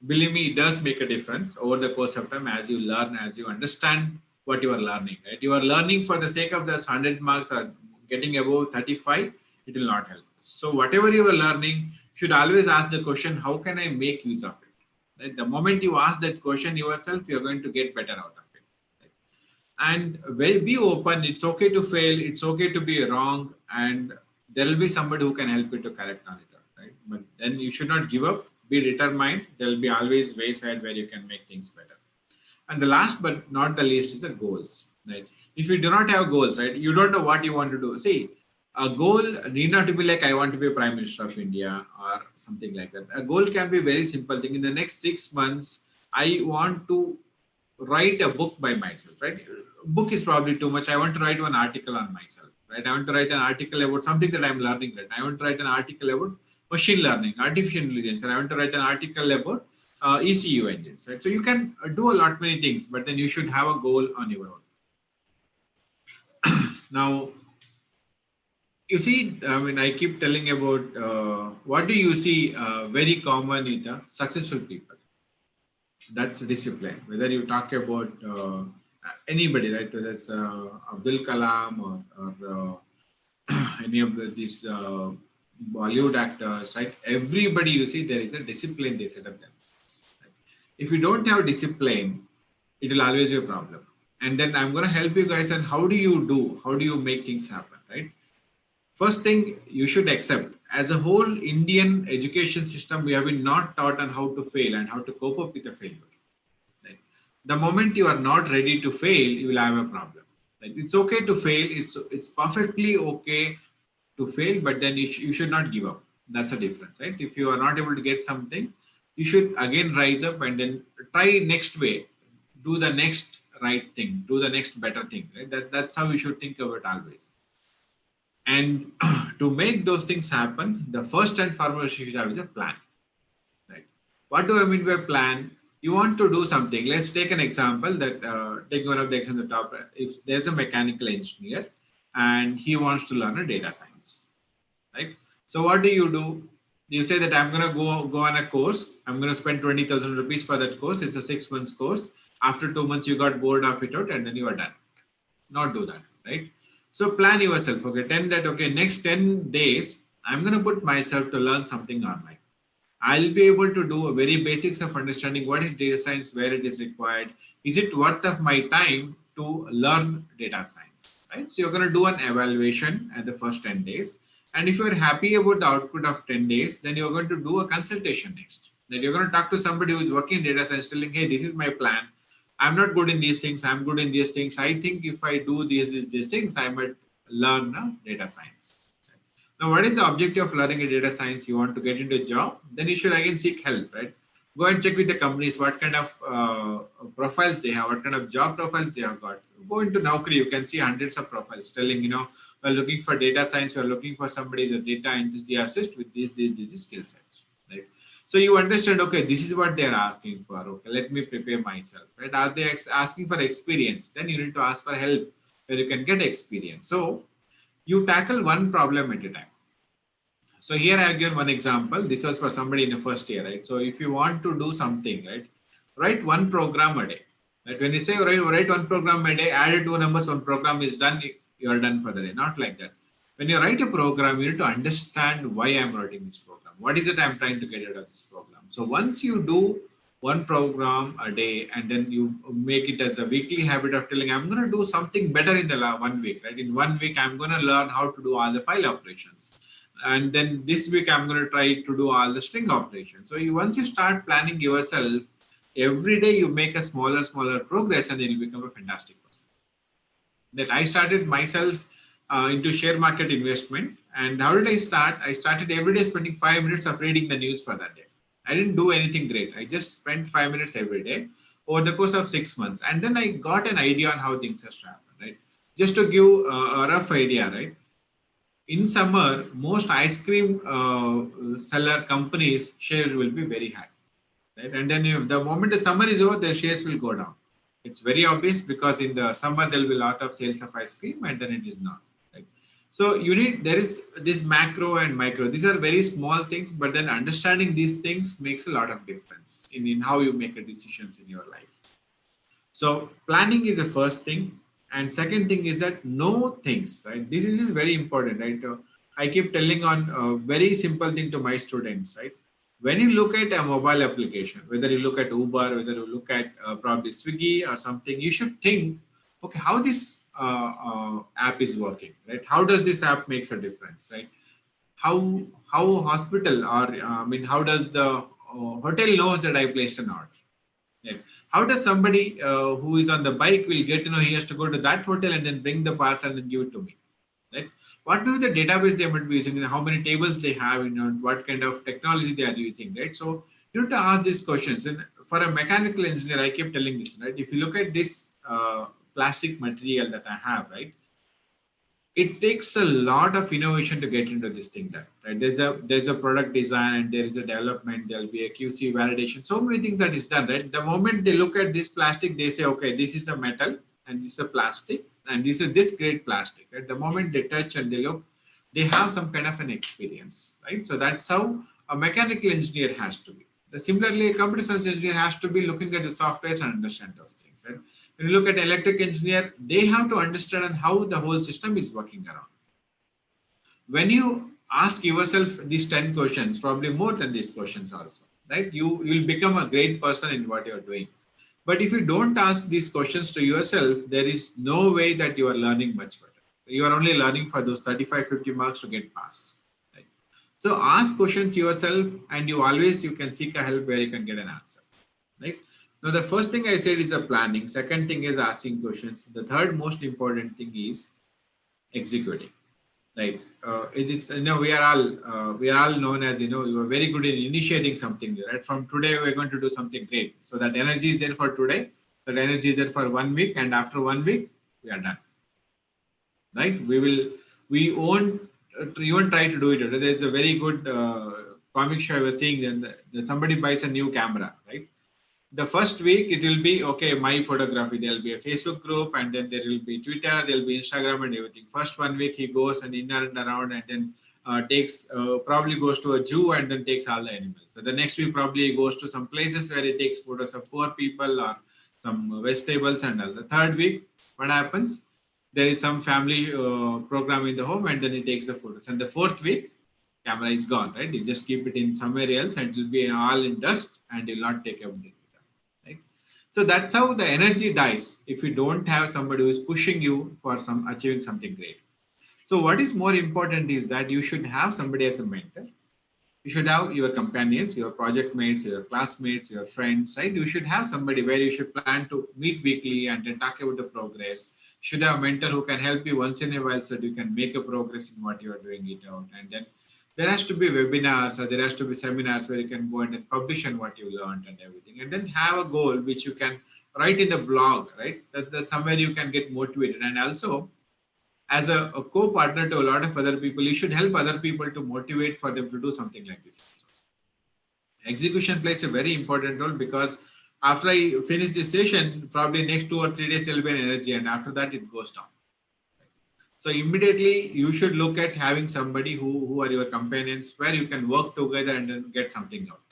Believe me, it does make a difference over the course of time as you learn, as you understand what you are learning, right? You are learning for the sake of those 100 marks or getting above 35, it will not help. So whatever you are learning, you should always ask the question, how can I make use of it? Right? The moment you ask that question yourself, you're going to get better out of it. Right? And be open. It's okay to fail. It's okay to be wrong. And there will be somebody who can help you to correct on it. Right? But then you should not give up. Be determined. There will be always ways ahead where you can make things better. And the last but not the least is the goals. Right? If you do not have goals, right, you don't know what you want to do. See, a goal need not to be like I want to be Prime Minister of India or something like that. A goal can be a very simple thing. In the next 6 months, I want to write a book by myself, right? Book is probably too much. I want to write one article on myself, right? I want to write an article about something that I'm learning, right? I want to write an article about machine learning, artificial intelligence, and I want to write an article about ECU engines, right? So you can do a lot many things, but then you should have a goal on your own. Now, you see, I mean, I keep telling about what do you see very common with the successful people? That's discipline. Whether you talk about anybody, right? Whether it's Abdul Kalam or any of these Bollywood actors, right? Everybody, you see, there is a discipline they set up them. Right? If you don't have discipline, it will always be a problem. And then I'm going to help you guys on how do you make things happen, right? First thing you should accept, as a whole Indian education system, we have been not taught on how to fail and how to cope up with a failure. Right? The moment you are not ready to fail, you will have a problem. Right? It's okay to fail. It's perfectly okay to fail, but then you should not give up. That's a difference, right? If you are not able to get something, you should again rise up and then try next way, do the next right thing, do the next better thing. Right? That's how you should think of it always. And to make those things happen, the first and foremost you should have is a plan. Right? What do I mean by plan? You want to do something. Let's take an example that take one of the examples at the top. If there's a mechanical engineer and he wants to learn a data science, right? So what do? You say that I'm going to go on a course. I'm going to spend 20,000 rupees for that course. It's a 6 months course. After 2 months, you got bored of it out and then you are done. Not do that, right? So plan yourself, okay, next 10 days, I'm going to put myself to learn something online. I'll be able to do a very basics of understanding what is data science, where it is required. Is it worth of my time to learn data science, right? So you're going to do an evaluation at the first 10 days. And if you're happy about the output of 10 days, then you're going to do a consultation next. Then you're going to talk to somebody who is working in data science, telling, hey, this is my plan. I'm not good in these things. I'm good in these things. I think if I do these things, I might learn data science. Now, what is the objective of learning a data science? You want to get into a job, then you should again seek help, right? Go and check with the companies what kind of profiles they have, what kind of job profiles they have got. Go into Naukri, you can see hundreds of profiles telling, we're looking for data science, we're looking for somebody as a data enthusiast with these skill sets, right? So you understand, okay, this is what they're asking for. Okay, let me prepare myself, right? Are they asking for experience? Then you need to ask for help where you can get experience. So you tackle one problem at a time. So here I have given one example. This was for somebody in the first year, right? So if you want to do something, right, write one program a day. Right? When you say write one program a day, add 2 numbers, one program is done, you are done for the day. Not like that. When you write a program, you need to understand why I'm writing this program. What is it I'm trying to get out of this program? So once you do one program a day and then you make it as a weekly habit of telling, I'm going to do something better in the 1 week, right? In 1 week, I'm going to learn how to do all the file operations. And then this week, I'm going to try to do all the string operations. So once you start planning yourself, every day you make a smaller progress and then you become a fantastic person. That I started myself into share market investment. And how did I start? I started every day spending 5 minutes of reading the news for that day. I didn't do anything great. I just spent 5 minutes every day over the course of 6 months. And then I got an idea on how things have to happen, right? Just to give a rough idea, right? in summer, most ice cream seller companies shares will be very high, right? And then if the moment the summer is over, their shares will go down. It's very obvious because in the summer there will be a lot of sales of ice cream, and then it is not. Right? So there is this macro and micro. These are very small things, but then understanding these things makes a lot of difference in how you make decisions in your life. So planning is the first thing. And second thing is that know things, right? This is very important, right? I keep telling on a very simple thing to my students, right? When you look at a mobile application, whether you look at Uber, whether you look at probably Swiggy or something, you should think, okay, how this app is working, right? How does this app makes a difference, right? How hospital or how does the hotel knows that I placed an order? Right. How does somebody who is on the bike will get to know he has to go to that hotel and then bring the parcel and then give it to me? Right? What do the database they might be using? How many tables they have? What kind of technology they are using? Right. So you have to ask these questions. And for a mechanical engineer, I keep telling this. Right. If you look at this plastic material that I have, right, it takes a lot of innovation to get into this thing done, right? There's a product design and there is a development, there'll be a QC validation, so many things that is done, right? The moment they look at this plastic, they say, okay, this is a metal and this is a plastic and this is this grade plastic, right? The moment they touch and they look, they have some kind of an experience, right? So that's how a mechanical engineer has to be. Similarly, a computer science engineer has to be looking at the software and understand those things, right? When you look at electric engineer, they have to understand how the whole system is working around. When you ask yourself these 10 questions, probably more than these questions also, right? You will become a great person in what you're doing. But if you don't ask these questions to yourself, there is no way that you are learning much better. You are only learning for those 35, 50 marks to get passed. Right? So ask questions yourself and you can seek a help where you can get an answer. Right? Now, the first thing I said is a planning. Second thing is asking questions. The third most important thing is executing. Right? It's we are all known as you are very good in initiating something. Right? From today we're going to do something great. So that energy is there for today. That energy is there for 1 week, and after 1 week we are done. Right? We won't even try to do it. There's a very good comic show I was seeing. That somebody buys a new camera, right? The first week it will be okay, my photography, there'll be a Facebook group, and then there will be Twitter, there'll be Instagram and everything. First 1 week he goes and in and around, and then probably goes to a zoo and then takes all the animals. So the next week probably he goes to some places where he takes photos of poor people or some vegetables and all. The third week, what happens? There is some family program in the home, and then he takes the photos. And the fourth week, camera is gone, right? You just keep it in somewhere else and it will be all in dust and you'll not take everything. So that's how the energy dies if you don't have somebody who is pushing you for achieving something great. So what is more important is that you should have somebody as a mentor. You should have your companions, your project mates, your classmates, your friends, right? You should have somebody where you should plan to meet weekly and then talk about the progress. You should have a mentor who can help you once in a while so that you can make a progress in what you are doing it out. And then there has to be webinars or there has to be seminars where you can go and then publish on what you learned and everything. And then have a goal which you can write in the blog, right? That's somewhere you can get motivated. And also, as a co-partner to a lot of other people, you should help other people to motivate for them to do something like this. Execution plays a very important role because after I finish this session, probably next 2 or 3 days, there will be an energy, and after that it goes down. So immediately you should look at having somebody who are your companions where you can work together and then get something out.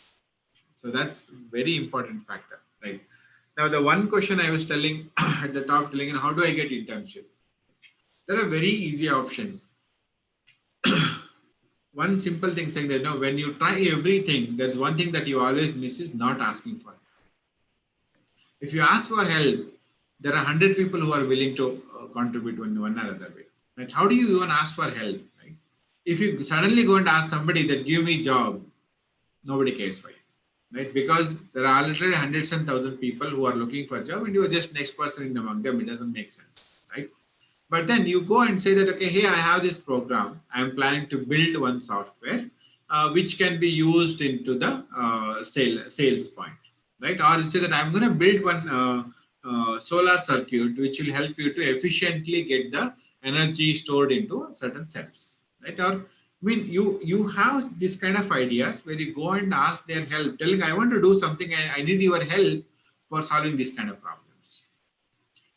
So that's very important factor, right? Now, the one question I was telling at the top, how do I get internship? There are very easy options. One simple thing saying that when you try everything, there's one thing that you always miss is not asking for help. If you ask for help, there are 100 people who are willing to contribute in one or other way. Right? How do you even ask for help? Right? If you suddenly go and ask somebody that give me job, nobody cares for you. Right? Because there are literally hundreds and thousands of people who are looking for a job and you are just next person in among them. It doesn't make sense. Right? But then you go and say that, okay, hey, I have this program. I'm planning to build one software which can be used into the sales point. Right? Or you say that I'm going to build one solar circuit which will help you to efficiently get the energy stored into certain cells. right? Or I mean, you have this kind of ideas where you go and ask their help, telling, I want to do something, I need your help for solving this kind of problems.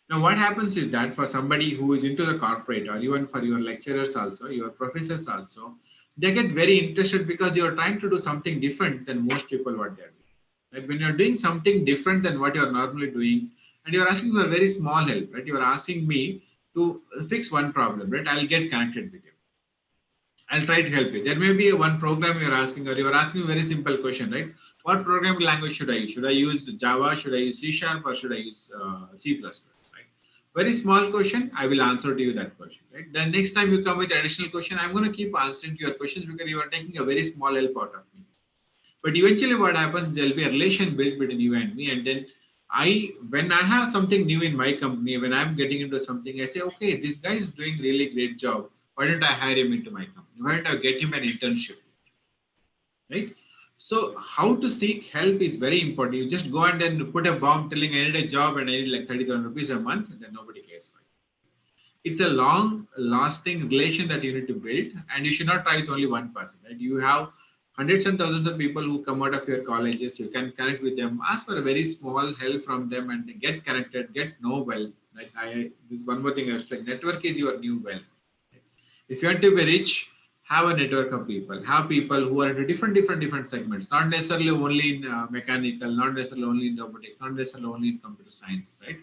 Now, what happens is that for somebody who is into the corporate, or even for your lecturers also, your professors also, they get very interested because you are trying to do something different than most people what they are doing. Right? When you're doing something different than what you're normally doing, and you're asking for very small help, right? You're asking me to fix one problem, right? I'll get connected with you. I'll try to help you. There may be one program you're asking, or you're asking a very simple question, right? What programming language should I use? Should I use Java? Should I use C Sharp? Or should I use C++? Right? Very small question. I will answer to you that question, right? Then next time you come with additional question, I'm going to keep answering to your questions because you are taking a very small help out of me. But eventually, what happens? There'll be a relation built between you and me, and then when I have something new in my company, when I'm getting into something, I say, okay, this guy is doing really great job. Why don't I hire him into my company? Why don't I get him an internship? Right? So how to seek help is very important. You just go and then put a bomb telling I need a job and I need like 30,000 rupees a month, and then nobody cares for it. It's a long lasting relation that you need to build, and you should not try with only one person, right? You have hundreds and thousands of people who come out of your colleges. You can connect with them, ask for a very small help from them, and get connected, get know well. Like this one more thing I was like, network is your new wealth. If you want to be rich, have a network of people. Have people who are into different segments, not necessarily only in mechanical, not necessarily only in robotics, not necessarily only in computer science, right?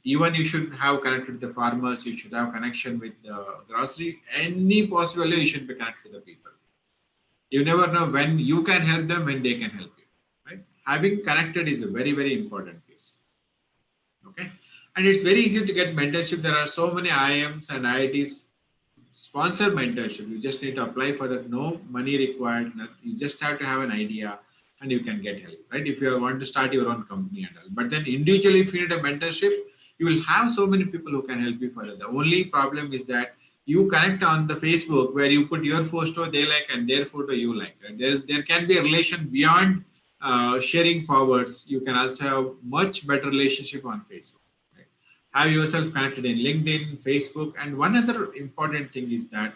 Even you should have connected with the farmers. You should have connection with the grocery. Any possible way you should be connected with the people. You never know when you can help them, when they can help you, right? Having connected is a very important piece. Okay, and it's very easy to get mentorship. There are so many IIMs and IITs sponsor mentorship. You just need to apply for that. No money required. You just have to have an idea, and you can get help, right? If you want to start your own company and all. But then individually, if you need a mentorship, you will have so many people who can help you further. The only problem is that you connect on the Facebook where you put your photo they like and their photo you like. Right? There can be a relation beyond sharing forwards. You can also have much better relationship on Facebook. Right? Have yourself connected in LinkedIn, Facebook, and one other important thing is that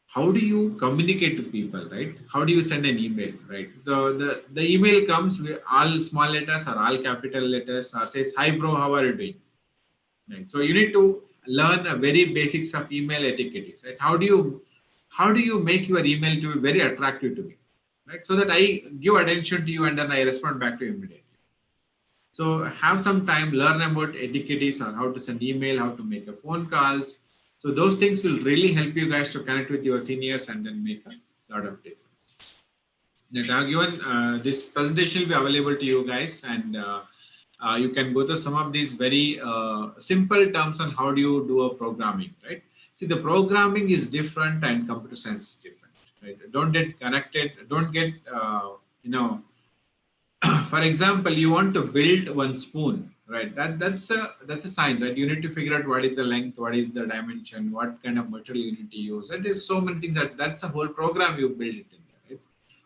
how do you communicate to people, right? How do you send an email, right? So the email comes with all small letters or all capital letters or says, hi bro, how are you doing? Right. So you need to learn a very basics of email etiquette, right? How do you make your email to be very attractive to me, right? So that I give attention to you and then I respond back to you immediately. So have some time, learn about etiquettes or how to send email, how to make a phone calls. So those things will really help you guys to connect with your seniors and then make a lot of difference. That I've given this presentation will be available to you guys, and you can go to some of these very simple terms on how do you do a programming, right? See, the programming is different and computer science is different, right? Don't get connected. Don't get, for example, you want to build one spoon, right? That's a science, right? You need to figure out what is the length, what is the dimension, what kind of material you need to use. And there's so many things that's a whole program you build it in there, right?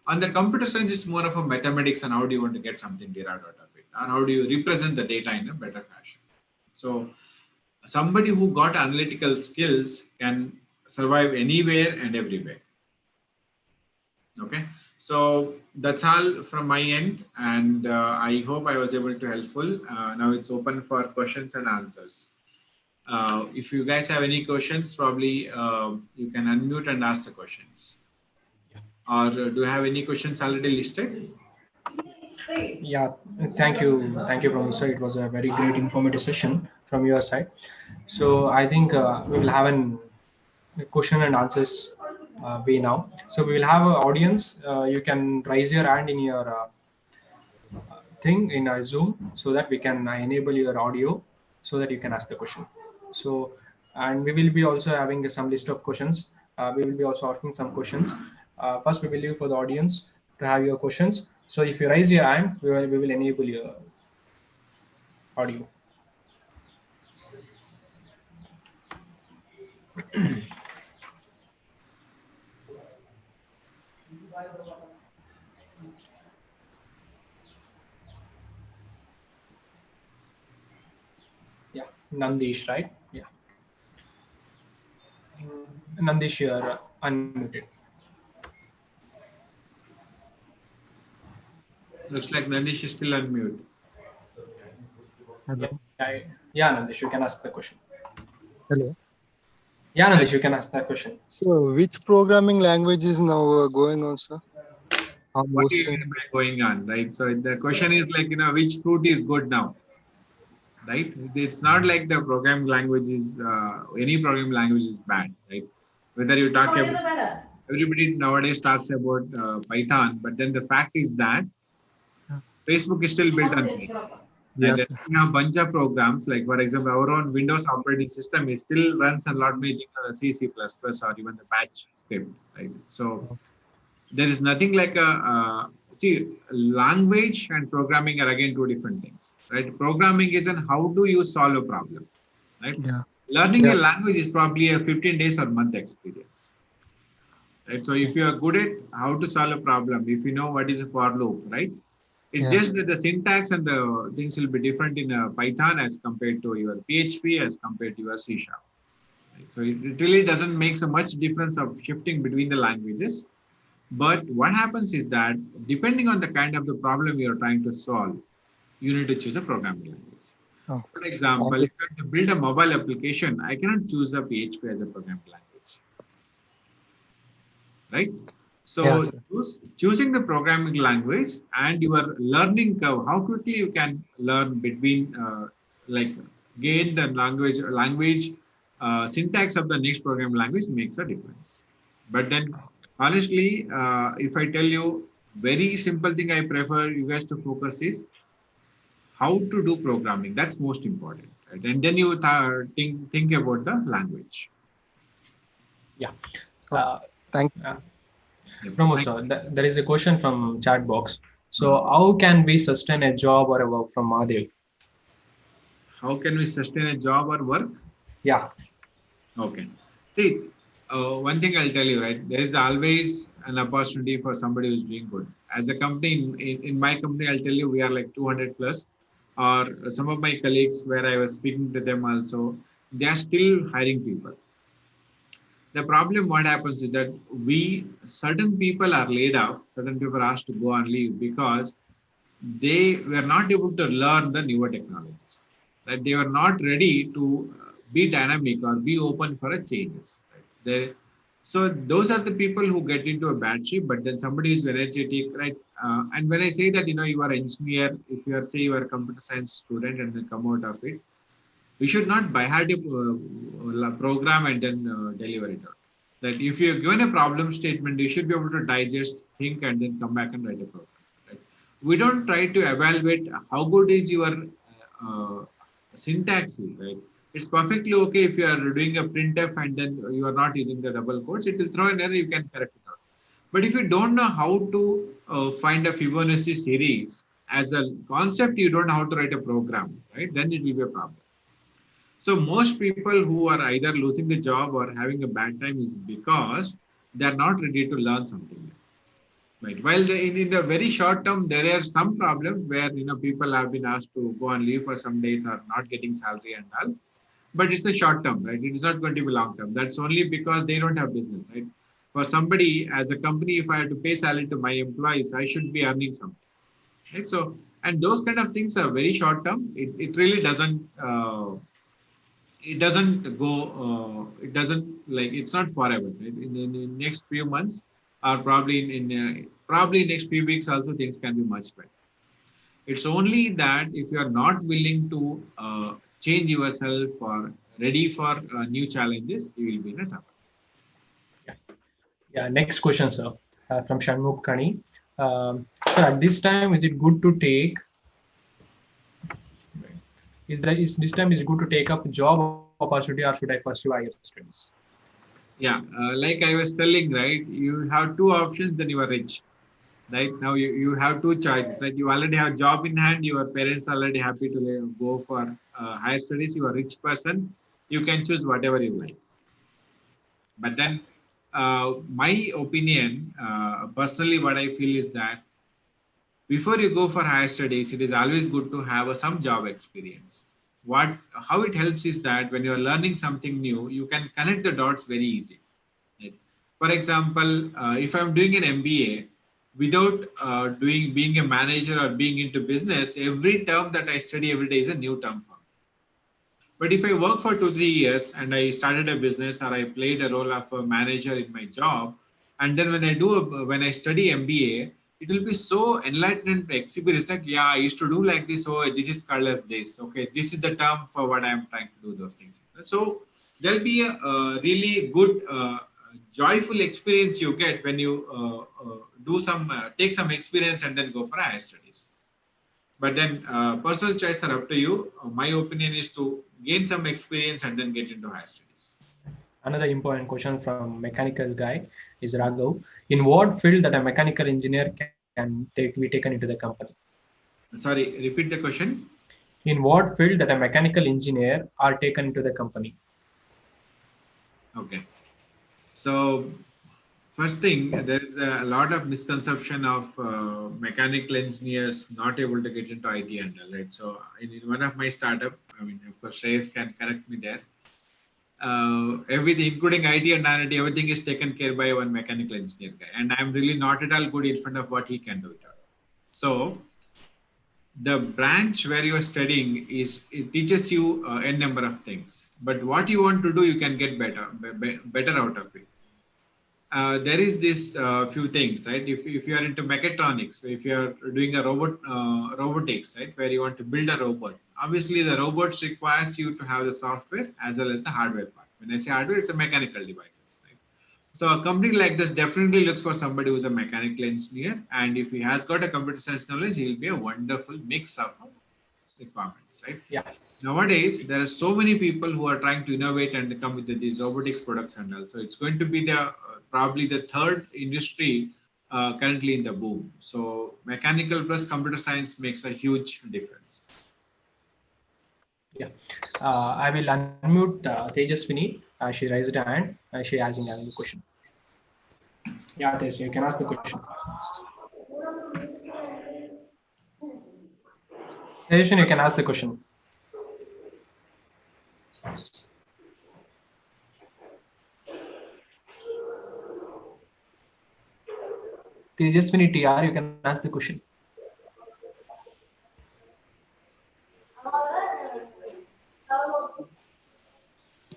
On the computer science, it's more of a mathematics and how do you want to get something derived out of it, and how do you represent the data in a better fashion. So somebody who got analytical skills can survive anywhere and everywhere. Okay, so that's all from my end, and I hope I was able to helpful. Now it's open for questions and answers. If you guys have any questions, probably you can unmute and ask the questions. Or do you have any questions already listed? Yeah, thank you, Professor. It was a very great informative session from your side. So I think we will have a question and answers way now. So we will have an audience. You can raise your hand in your thing in Zoom so that we can enable your audio so that you can ask the question. So, and we will be also having some list of questions. We will be also asking some questions. First, we will leave for the audience to have your questions. So if you raise your hand, we will enable your audio. Yeah, Nandish, right? Yeah. Nandish, your unmuted. Looks like Nanish is still on mute. Hello. Yeah, Nandish, you can ask the question. Hello. Yeah, Nandish, you can ask that question. So, which programming language is now going on, sir? What do you mean by going on, right? So the question is like, which fruit is good now, right? It's not like the programming language is, any programming language is bad, right? Whether you talk about, everybody nowadays talks about Python, but then the fact is that Facebook is still built on Python. Yes, And we have a bunch of programs, like for example, our own Windows operating system, it still runs a lot many things on the C, C++, or even the batch script, right? So there is nothing like see, language and programming are again two different things, right? Programming is on how do you solve a problem, right? Yeah. Learning a language is probably a 15 days or month experience, right? So if you are good at how to solve a problem, if you know what is a for loop, right? It's just that the syntax and the things will be different in Python as compared to your PHP as compared to your C#. Right? So it really doesn't make so much difference of shifting between the languages. But what happens is that depending on the kind of the problem you're trying to solve, you need to choose a programming language. Oh. For example, if you have to build a mobile application, I cannot choose a PHP as a programming language. Right? So choosing the programming language and your learning curve, how quickly you can learn between like gain the language syntax of the next programming language makes a difference. But then honestly, if I tell you very simple thing I prefer you guys to focus is how to do programming. That's most important. Right? And then you think about the language. Yeah. Thank you. Pramod sir, there is a question from chat box. So how can we sustain a job or a work from Mahadev? How can we sustain a job or work? Yeah. Okay. See, one thing I'll tell you, right? There is always an opportunity for somebody who's doing good. As a company, in my company, I'll tell you, we are like 200 plus. Or some of my colleagues where I was speaking to them also, they are still hiring people. The problem, what happens is that certain people are laid off, certain people are asked to go on leave because they were not able to learn the newer technologies. That they were not ready to be dynamic or be open for a changes. Right? So those are the people who get into a bad shape, but then somebody is energetic, right? And when I say that, you are an engineer, if you are, say, you are a computer science student and then come out of it, we should not by heart program and then deliver it out. That if you're given a problem statement, you should be able to digest, think, and then come back and write a program. Right? We don't try to evaluate how good is your syntax, right? It's perfectly okay if you are doing a printf and then you are not using the double quotes. It will throw an error, you can correct it out. But if you don't know how to find a Fibonacci series as a concept, you don't know how to write a program, right? Then it will be a problem. So most people who are either losing the job or having a bad time is because they're not ready to learn something. Right. While in the very short term, there are some problems where people have been asked to go on leave for some days or not getting salary and all. But it's a short term, right? It is not going to be long term. That's only because they don't have business, right? For somebody as a company, if I have to pay salary to my employees, I should be earning something, right? So, and those kind of things are very short term. It really doesn't. It doesn't go. It doesn't like it's not forever. Right? In the next few months, or probably in probably next few weeks, also things can be much better. It's only that if you are not willing to change yourself or ready for new challenges, you will be in a trouble. Yeah. Next question, sir, from Shanmukh Kani. So at this time, is it good to take? Is this time is good to take up job opportunity or should I pursue higher studies? Yeah, like I was telling, right? You have two options, then you are rich. Right now, you have two choices. Right, you already have job in hand. Your parents are already happy to go for higher studies. You are a rich person. You can choose whatever you like. But then, my opinion, personally, what I feel is that before you go for higher studies, it is always good to have some job experience. How it helps is that when you are learning something new, you can connect the dots very easy. Right? For example, if I'm doing an MBA, without being a manager or being into business, every term that I study every day is a new term for me. But if I work for 2-3 years and I started a business or I played a role of a manager in my job, and then when I study MBA, it will be so enlightened experience. Like, yeah, I used to do like this. Oh, this is called as this. Okay, this is the term for what I am trying to do. Those things. So there'll be a really good, joyful experience you get when you take some experience and then go for higher studies. But then personal choice are up to you. My opinion is to gain some experience and then get into higher studies. Another important question from mechanical guy is Raghav. In what field that a mechanical engineer can be taken into the company? Sorry, repeat the question. In what field that a mechanical engineer are taken into the company? Okay. So first thing, there is a lot of misconception of mechanical engineers not able to get into IT and all, right? So in one of my startup, I mean, of course, Shreyas can correct me there. Everything, including IT and R&D, everything is taken care by one mechanical engineer guy, and I'm really not at all good in front of what he can do. So the branch where you are studying it teaches you n number of things, but what you want to do, you can get better out of it. There is this few things, right? If you are into mechatronics, if you are doing a robotics, right, where you want to build a robot, obviously the robots requires you to have the software as well as the hardware part. When I say hardware, it's a mechanical devices, right? So a company like this definitely looks for somebody who's a mechanical engineer, and if he has got a computer science knowledge, he'll be a wonderful mix of requirements, right? Yeah. Nowadays, there are so many people who are trying to innovate and come with these robotics products and also it's going to be the probably the third industry currently in the boom. So mechanical plus computer science makes a huge difference. Yeah. I will unmute Tejaswini. She raised her hand. She has another question. Yeah, Tej, you can ask the question. Tejaswini, you can ask the question. Tejaswini TR, you can ask the question.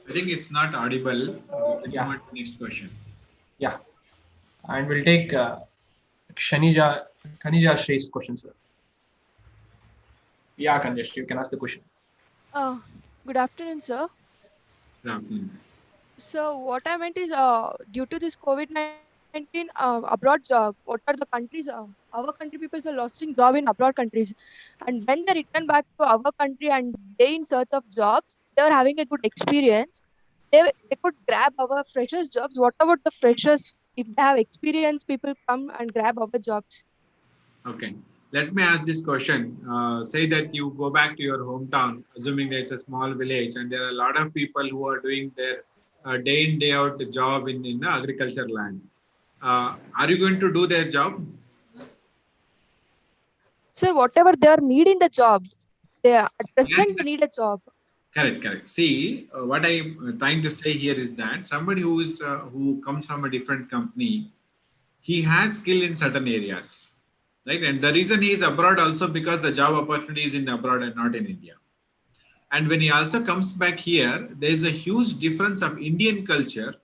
I think it's not audible. Yeah. Move on to next question. Yeah. And we'll take Khanija Shrey's question, sir. Yeah, Kanjesh, you can ask the question. Good afternoon, sir. Good afternoon. So what I meant is, due to this COVID-19, abroad, what are the countries? Our country people are losing job in abroad countries, and when they return back to our country and they in search of jobs, they are having a good experience. They could grab our freshers jobs. What about the freshers? If they have experience, people come and grab our jobs. Okay. Let me ask this question. Say that you go back to your hometown, assuming that it's a small village, and there are a lot of people who are doing their day in, day out job in the agriculture land. Are you going to do their job? Sir, whatever they are needing the job, they are at present they need a job. Correct. See, what I'm trying to say here is that somebody who comes from a different company, he has skill in certain areas, right? And the reason he is abroad also because the job opportunity is in abroad and not in India. And when he also comes back here, there is a huge difference of Indian culture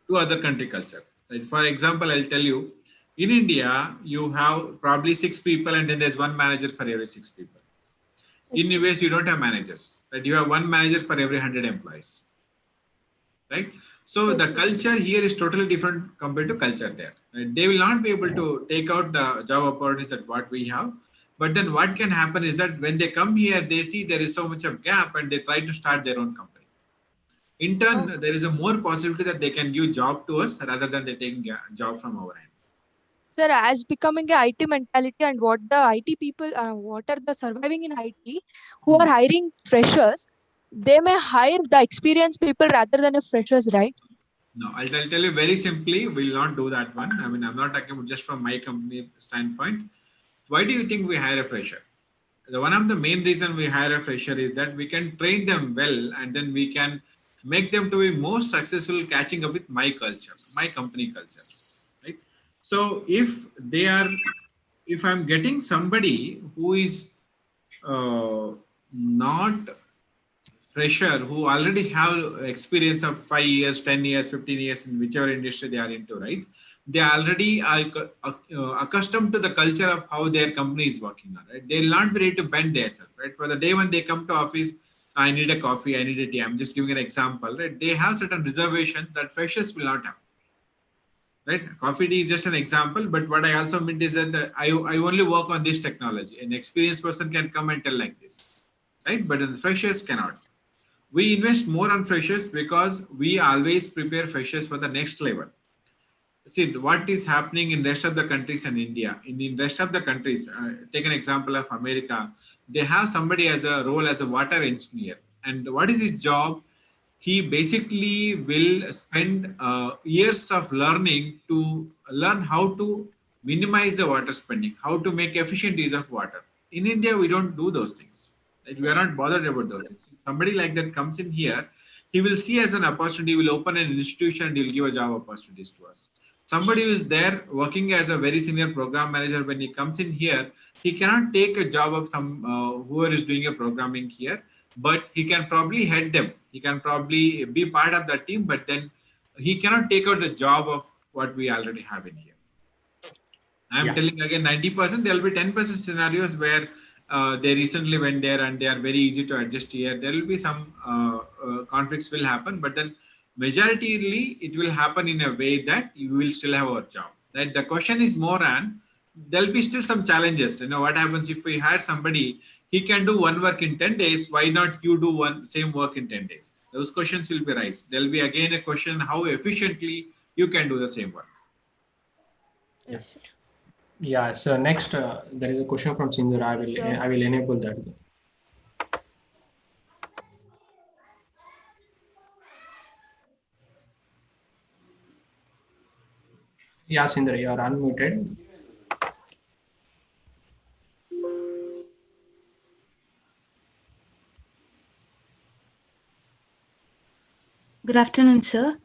to other country culture. Right? For example, I'll tell you, in India, you have probably 6 people and then there's one manager for every 6 people. In US, you don't have managers, right? You have one manager for every 100 employees, right? So the culture here is totally different compared to culture there. Right? They will not be able to take out the job opportunities that what we have. But then what can happen is that when they come here, they see there is so much of gap and they try to start their own company. In turn, there is a more possibility that they can give job to us rather than they taking a job from our end. Sir, as becoming a IT mentality and what the IT people, what are the surviving in IT who are hiring freshers, they may hire the experienced people rather than a freshers, right? No, I'll tell you very simply, we'll not do that one. I mean, I'm not talking about just from my company standpoint. Why do you think we hire a fresher? One of the main reason we hire a fresher is that we can train them well and then we can make them to be more successful catching up with my culture, my company culture, right? So if I'm getting somebody who is not fresher, who already have experience of 5 years, 10 years, 15 years in whichever industry they are into, right? They already are accustomed to the culture of how their company is working on, right? They'll not be ready to bend themselves, right? For the day when they come to office, I need a coffee, I need a tea. I'm just giving an example, right? They have certain reservations that freshers will not have, right? Coffee tea is just an example, but what I also meant is that I only work on this technology. An experienced person can come and tell like this, right? But the freshers cannot. We invest more on freshers because we always prepare freshers for the next level. See what is happening in rest of the countries and India. In rest of the countries, take an example of America. They have somebody as a role as a water engineer, and what is his job? He basically will spend years of learning to learn how to minimize the water spending, how to make efficient use of water. In India, we don't do those things. Right? We are not bothered about those things. If somebody like that comes in here, he will see as an opportunity, will open an institution and he will give a job opportunities to us. Somebody who is there working as a very senior program manager, when he comes in here, he cannot take a job of some whoever is doing a programming here, but he can probably head them. He can probably be part of that team, but then he cannot take out the job of what we already have in here. I'm telling again 90%, there will be 10% scenarios where they recently went there and they are very easy to adjust here. There will be some conflicts will happen, but then majoritarily it will happen in a way that you will still have a job. That the question is more on, there'll be still some challenges. You know, what happens if we hire somebody, he can do one work in 10 days. Why not you do one same work in 10 days? Those questions will be raised. There'll be again a question how efficiently you can do the same work. Yes. Yeah. So next, there is a question from Sindhu. I will enable that. Yeah, Sindhu, you are unmuted. Good afternoon, sir.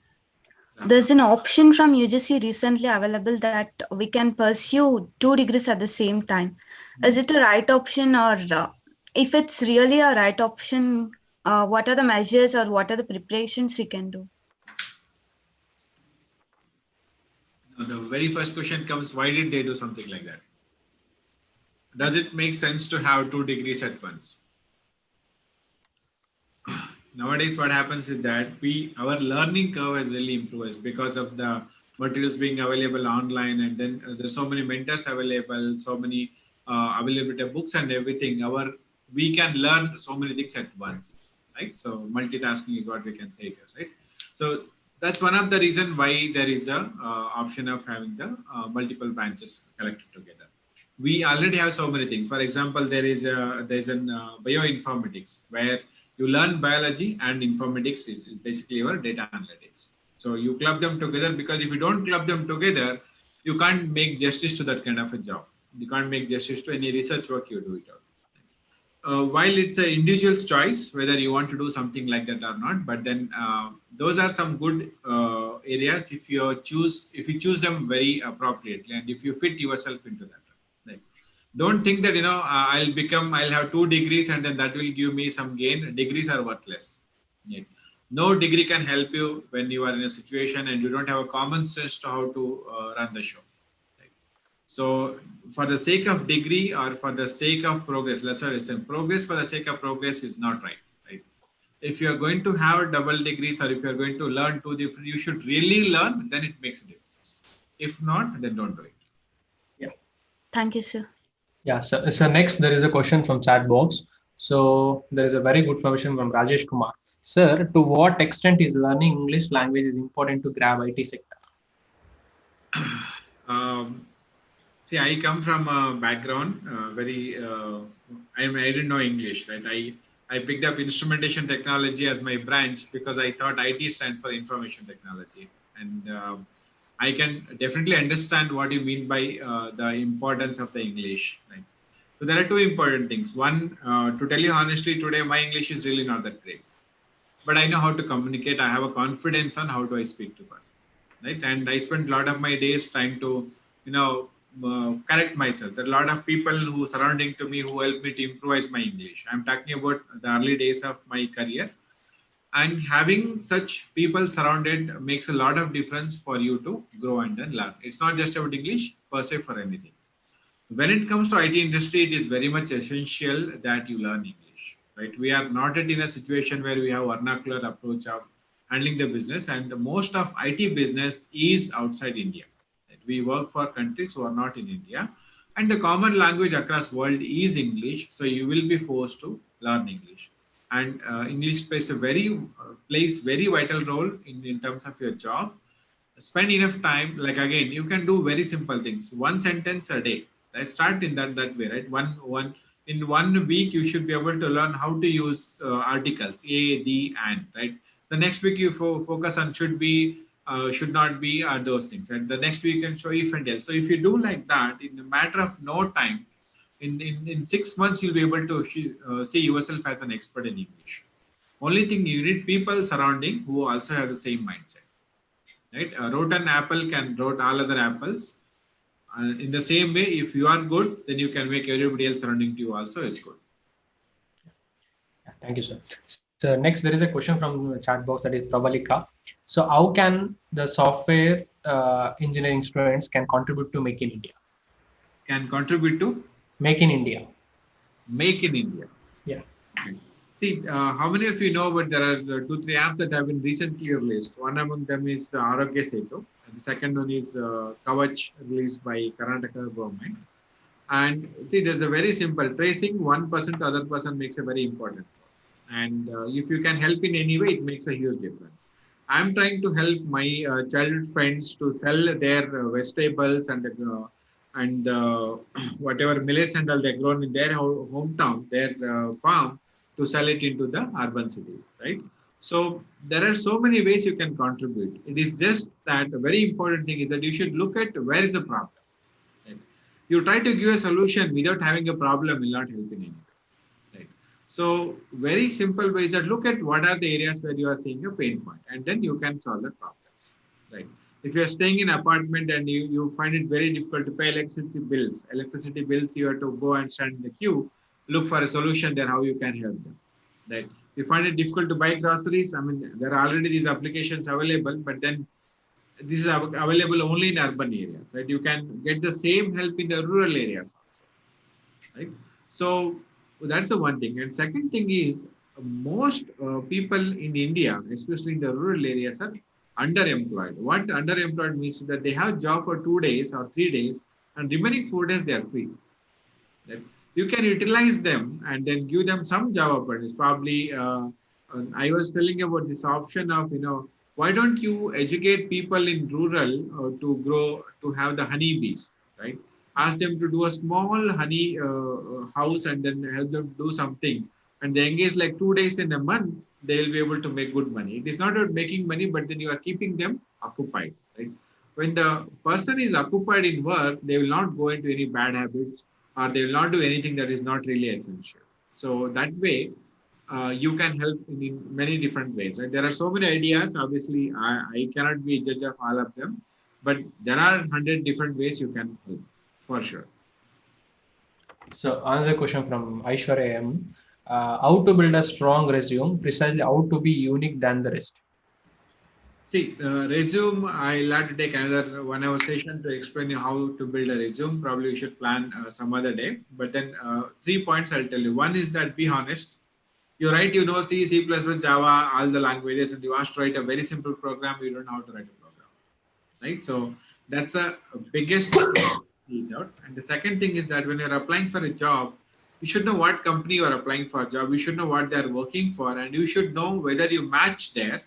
There's an option from UGC recently available that we can pursue 2 degrees at the same time. Is it a right option, or if it's really a right option, what are the measures or what are the preparations we can do? The very first question comes, why did they do something like that? Does it make sense to have 2 degrees at once? Nowadays, what happens is that our learning curve has really improved because of the materials being available online, and then there's so many mentors available, so many availability of books and everything. We can learn so many things at once, right? So multitasking is what we can say here, right? So that's one of the reasons why there is a option of having the multiple branches collected together. We already have so many things. For example, there's an bioinformatics where you learn biology and informatics is basically your data analytics. So you club them together, because if you don't club them together, you can't make justice to that kind of a job. You can't make justice to any research work you do it out. While it's an individual's choice whether you want to do something like that or not, but then those are some good areas if you choose them very appropriately and if you fit yourself into that. Like, don't think that I'll have 2 degrees and then that will give me some gain. Degrees are worthless. Yeah. No degree can help you when you are in a situation and you don't have a common sense to how to run the show. So for the sake of degree or for the sake of progress, let's say progress for the sake of progress is not right. If you're going to have double degrees or if you're going to learn 2 different, you should really learn, then it makes a difference. If not, then don't do it. Yeah. Thank you, sir. Yeah. So next, there is a question from chat box. So there is a very good question from Rajesh Kumar. Sir, to what extent is learning English language is important to grab IT sector? See, I come from a background I didn't know English, right? I picked up instrumentation technology as my branch because I thought IT stands for information technology, and I can definitely understand what you mean by the importance of the English, right? So there are 2 important things. One, to tell you honestly, today my English is really not that great. but I know how to communicate. I have a confidence on how do I speak to person, right? And I spent a lot of my days trying to, correct myself. There are a lot of people who surrounding to me who help me to improvise my English. I'm talking about the early days of my career, and having such people surrounded makes a lot of difference for you to grow and then learn. It's not just about English per se for anything. When it comes to IT industry, it is very much essential that you learn English, right? We are not yet in a situation where we have vernacular approach of handling the business, and most of IT business is outside India. Right? We work for countries who are not in India, and the common language across world is English. So you will be forced to learn English, and English plays very vital role in terms of your job. Spend enough time, like again, you can do very simple things, one sentence a day. Let's start in that way, right? One in 1 week you should be able to learn how to use articles a, the, and, right? The next week you focus on should be, should not be, those things, and the next week you can show if and else. So if you do like that in a matter of no time, in 6 months you'll be able to see yourself as an expert in English. Only thing, you need people surrounding who also have the same mindset, right? Rotten apple can rot all other apples. In the same way, if you are good, then you can make everybody else surrounding you also is good. Thank you, sir. So next, there is a question from the chat box, that is Prabalika. So how can the software engineering students can contribute to Make in India? Can contribute to? Make in India. Make in India. Yeah. Okay. See, how many of you know, but there are 2-3 apps that have been recently released. One among them is Arogya Setu, and the second one is Kavach, released by Karnataka government. And see, there's a very simple tracing one person to other person makes a very important role. And if you can help in any way, it makes a huge difference. I'm trying to help my childhood friends to sell their vegetables and whatever millets and all they're grown in their hometown, their farm, to sell it into the urban cities, right? So there are so many ways you can contribute. It is just that a very important thing is that you should look at where is the problem. Right? You try to give a solution without having a problem will not help in any way. Right? So very simple ways that look at what are the areas where you are seeing a pain point, and then you can solve the problems. Right? If you are staying in an apartment and you find it very difficult to pay electricity bills, you have to go and stand in the queue, look for a solution there, how you can help them. Right? You find it difficult to buy groceries. I mean, there are already these applications available, but then this is available only in urban areas. Right? You can get the same help in the rural areas also. Right? So that's the one thing. And second thing is, most people in India, especially in the rural areas, are underemployed. What underemployed means is that they have job for 2 days or 3 days, and remaining 4 days they are free. Right? You can utilize them and then give them some job opportunities. Probably, I was telling about this option of, why don't you educate people in rural to have the honeybees, right? Ask them to do a small honey house and then help them do something. And they engage like 2 days in a month, they'll be able to make good money. It is not about making money, but then you are keeping them occupied, right? When the person is occupied in work, they will not go into any bad habits, or they will not do anything that is not really essential. So that way, you can help in many different ways. Right? There are so many ideas. Obviously, I cannot be a judge of all of them, but there are 100 different ways you can help, for sure. So another question from Aishwarya M. How to build a strong resume, precisely how to be unique than the rest? See, resume, I'll have to take another 1 hour session to explain you how to build a resume. Probably we should plan some other day. But then 3 points I'll tell you. One is that be honest. You write, C, C++, Java, all the languages, and you ask to write a very simple program, you don't know how to write a program. Right? So that's the biggest out. And the second thing is that when you're applying for a job, you should know what company you are applying for a job. You should know what they're working for, and you should know whether you match there.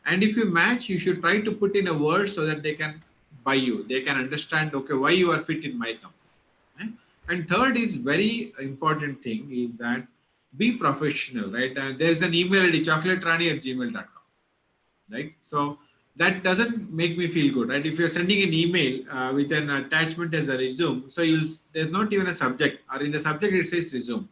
And if you match, you should try to put in a word so that they can buy you. They can understand, okay, why you are fit in my company. Right? And third is very important thing is that be professional, right? There's an email ID, chocolaterani@gmail.com, right? So that doesn't make me feel good, right? If you're sending an email with an attachment as a resume, so there's not even a subject, or in the subject it says resume.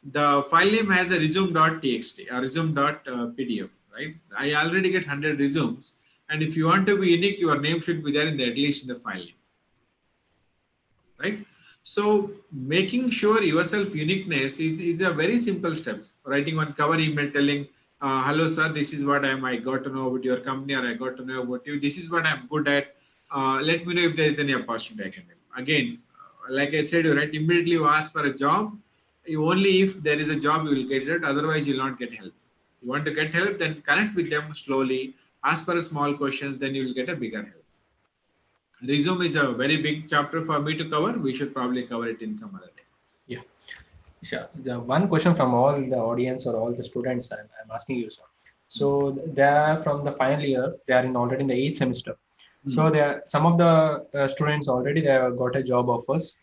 The file name has a resume.txt or resume.pdf, right? I already get 100 resumes. And if you want to be unique, your name should be there in the, at least in the file name, right? So making sure yourself uniqueness is a very simple steps. Writing one cover email telling, hello sir, this is what I got to know about your company, or I got to know about you. This is what I'm good at. Let me know if there is any opportunity I can help. Again, like I said, right, immediately you ask for a job. Only if there is a job you will get it. Otherwise, you will not get help. You want to get help, then connect with them slowly. Ask for a small questions, then you will get a bigger help. Resume is a very big chapter for me to cover. We should probably cover it in some other day. Yeah, sure. The one question from all the audience or all the students I'm asking you, sir. So they are from the final year. They are in already in the 8th semester. So there, some of the students already they have got a job offers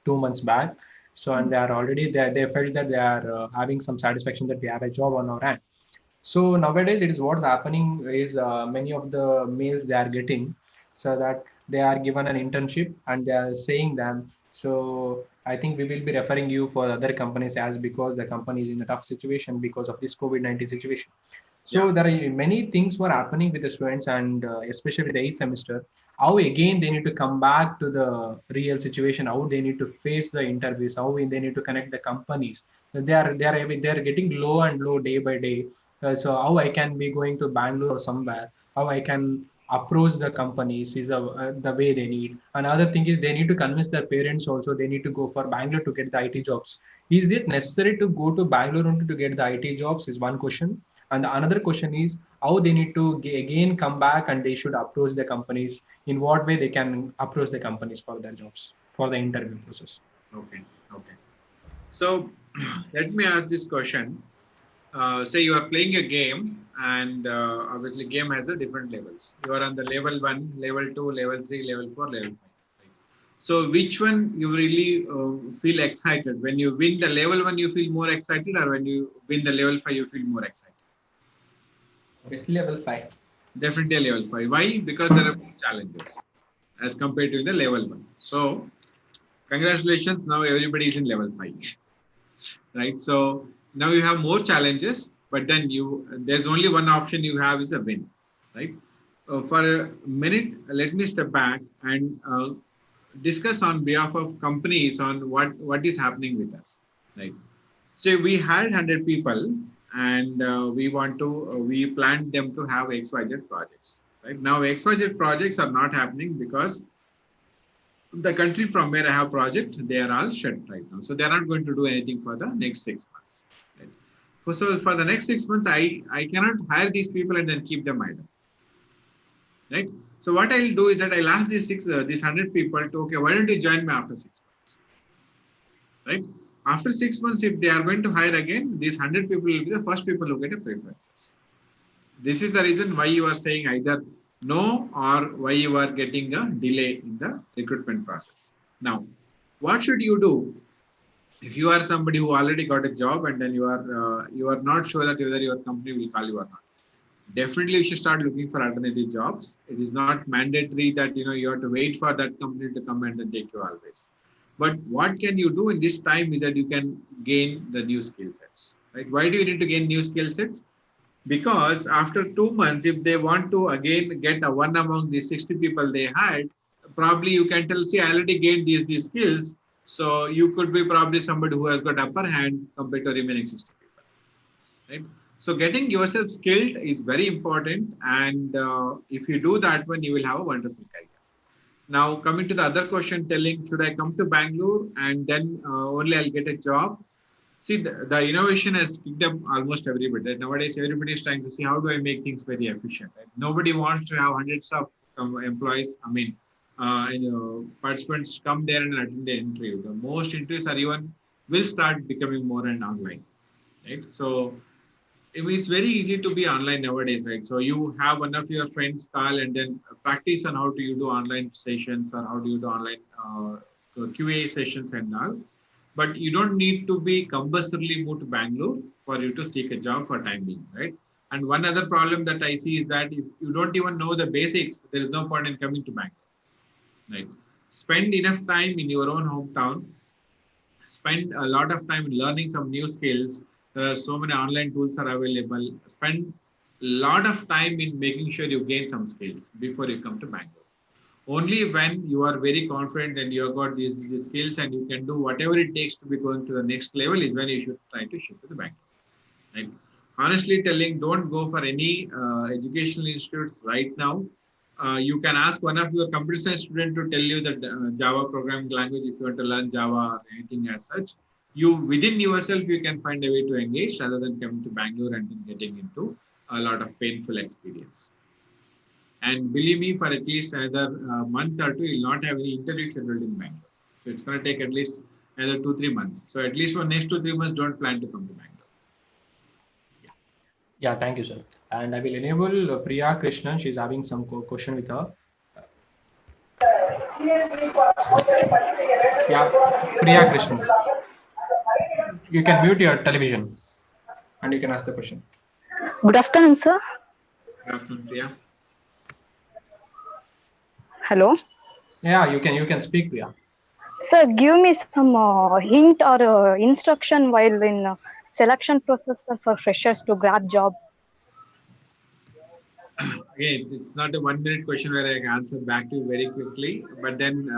2 months back. So and they are already they felt that they are having some satisfaction that we have a job on our hand. So nowadays it is what's happening is many of the mails they are getting, so that they are given an internship and they are saying them. So I think we will be referring you for other companies as because the company is in a tough situation because of this COVID-19 situation. So there are many things were happening with the students and especially the 8th semester. How again they need to come back to the real situation. How they need to face the interviews. How they need to connect the companies. They are getting low and low day by day. So how I can be going to Bangalore or somewhere. How I can approach the companies is the way they need. Another thing is they need to convince their parents also. They need to go for Bangalore to get the IT jobs. Is it necessary to go to Bangalore only to get the IT jobs? Is one question. And the another question is how they need to again come back and they should approach the companies. In what way they can approach the companies for their jobs, for the interview process. Okay. Okay. So let me ask this question. Say you are playing a game, and obviously game has a different levels. You are on the level 1, level 2, level 3, level 4, level 5. Right? So which one you really feel excited? When you win the level 1, you feel more excited, or when you win the level 5, you feel more excited? It's level 5. Definitely level 5. Why? Because there are more challenges as compared to the level 1. So congratulations, now everybody is in level 5. Right? So now you have more challenges, but then there's only one option you have is a win. Right? For a minute, let me step back and discuss on behalf of companies on what is happening with us. Right? So we had 100 people, and we planned them to have XYZ projects. Right now, XYZ projects are not happening because the country from where I have project, they are all shut right now. So they are not going to do anything for the next 6 months. Right? So for the next 6 months, I cannot hire these people and then keep them idle. Right? So what I'll do is that I'll ask these 100 people to, okay, why don't you join me after 6 months? Right? After 6 months, if they are going to hire again, these 100 people will be the first people who get a preferences. This is the reason why you are saying either no or why you are getting a delay in the recruitment process. Now, what should you do if you are somebody who already got a job and then you are not sure that whether your company will call you or not? Definitely, you should start looking for alternative jobs. It is not mandatory that you have to wait for that company to come and then take you always. But what can you do in this time is that you can gain the new skill sets. Right? Why do you need to gain new skill sets? Because after 2 months, if they want to again get a one among the 60 people they had, probably you can tell, see, I already gained these skills. So you could be probably somebody who has got upper hand compared to remaining 60 people. Right? So getting yourself skilled is very important. And if you do that one, you will have a wonderful career. Now, coming to the other question, telling, should I come to Bangalore and then only I'll get a job? See, the innovation has picked up almost everybody. Nowadays, everybody is trying to see how do I make things very efficient. Right? Nobody wants to have hundreds of employees. Participants come there and attend the interview. The most interviews are even will start becoming more and online. Right? So it's very easy to be online nowadays, right? So you have one of your friends call and then practice on how do you do online sessions or how do you do online QA sessions and all. But you don't need to be compulsorily moved to Bangalore for you to seek a job for time being, right? And one other problem that I see is that if you don't even know the basics, there is no point in coming to Bangalore, right? Spend enough time in your own hometown. Spend a lot of time in learning some new skills. There are so many online tools are available. Spend lot of time in making sure you gain some skills before you come to Bangalore. Only when you are very confident and you have got these skills and you can do whatever it takes to be going to the next level is when you should try to shift to the Bangalore. Right? Honestly telling, don't go for any educational institutes right now. You can ask one of your computer science student to tell you that Java programming language, if you want to learn Java or anything as such, you within yourself, you can find a way to engage rather than coming to Bangalore and then getting into a lot of painful experience. And believe me, for at least another month or two, you'll not have any interview scheduled in Bangalore. So it's going to take at least another 2-3 months. So at least for next 2-3 months, don't plan to come to Bangalore. Yeah, thank you, sir. And I will enable Priya Krishnan. She's having some question with her. Yeah, Priya Krishnan. You can mute your television and you can ask the question. Good afternoon, sir. Good afternoon, Priya. Hello. Yeah, you can speak, Priya. Sir, give me some hint or instruction while in selection process for freshers to grab job. Again, it's not a 1 minute question where I can answer back to you very quickly, but then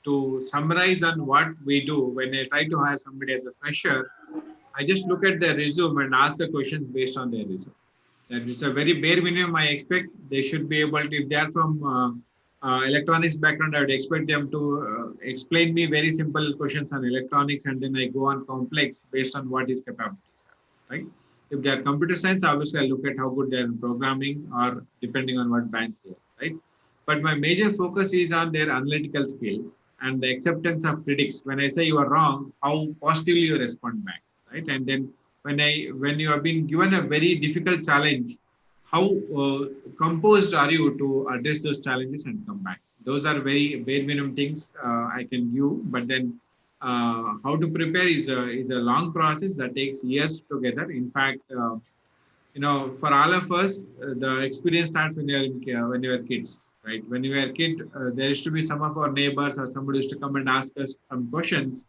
to summarize on what we do when I try to hire somebody as a fresher, I just look at their resume and ask the questions based on their resume. That is a very bare minimum. I expect they should be able to, if they are from electronics background, I would expect them to explain me very simple questions on electronics, and then I go on complex based on what his capabilities are, right? If they are computer science, obviously I look at how good they are in programming or depending on what branch they are, right? But my major focus is on their analytical skills and the acceptance of critics. When I say you are wrong, how positively you respond back, right? And then when you have been given a very difficult challenge, how composed are you to address those challenges and come back? Those are very bare minimum things I can give, but then how to prepare is a long process that takes years together. In fact, for all of us, the experience starts when you are kids, right? When you were a kid, there used to be some of our neighbors or somebody used to come and ask us some questions,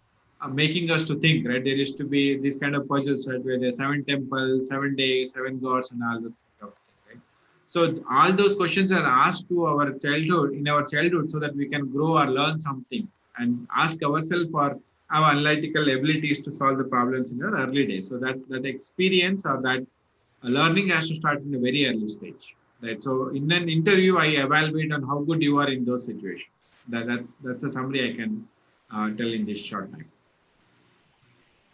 making us to think, right? There used to be these kind of puzzles, right, where there's 7 temples, 7 days, 7 gods, and all this stuff, right? So all those questions are asked to our childhood, so that we can grow or learn something and ask ourselves for our analytical abilities to solve the problems in our early days. So that experience or that learning has to start in a very early stage. Right. So in an interview, I evaluate on how good you are in those situations. That's a summary I can tell in this short time.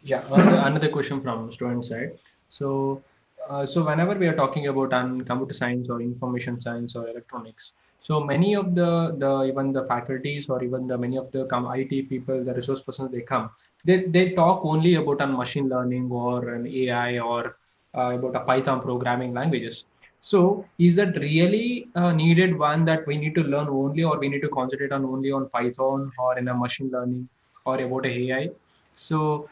Yeah, another question from student side. So whenever we are talking about computer science or information science or electronics, so many of the even the faculties or even the many of the IT people, the resource persons, they talk only about machine learning or an AI or about a Python programming languages. So is that really needed one that we need to learn only, or we need to concentrate on only on Python or in a machine learning or about a AI? So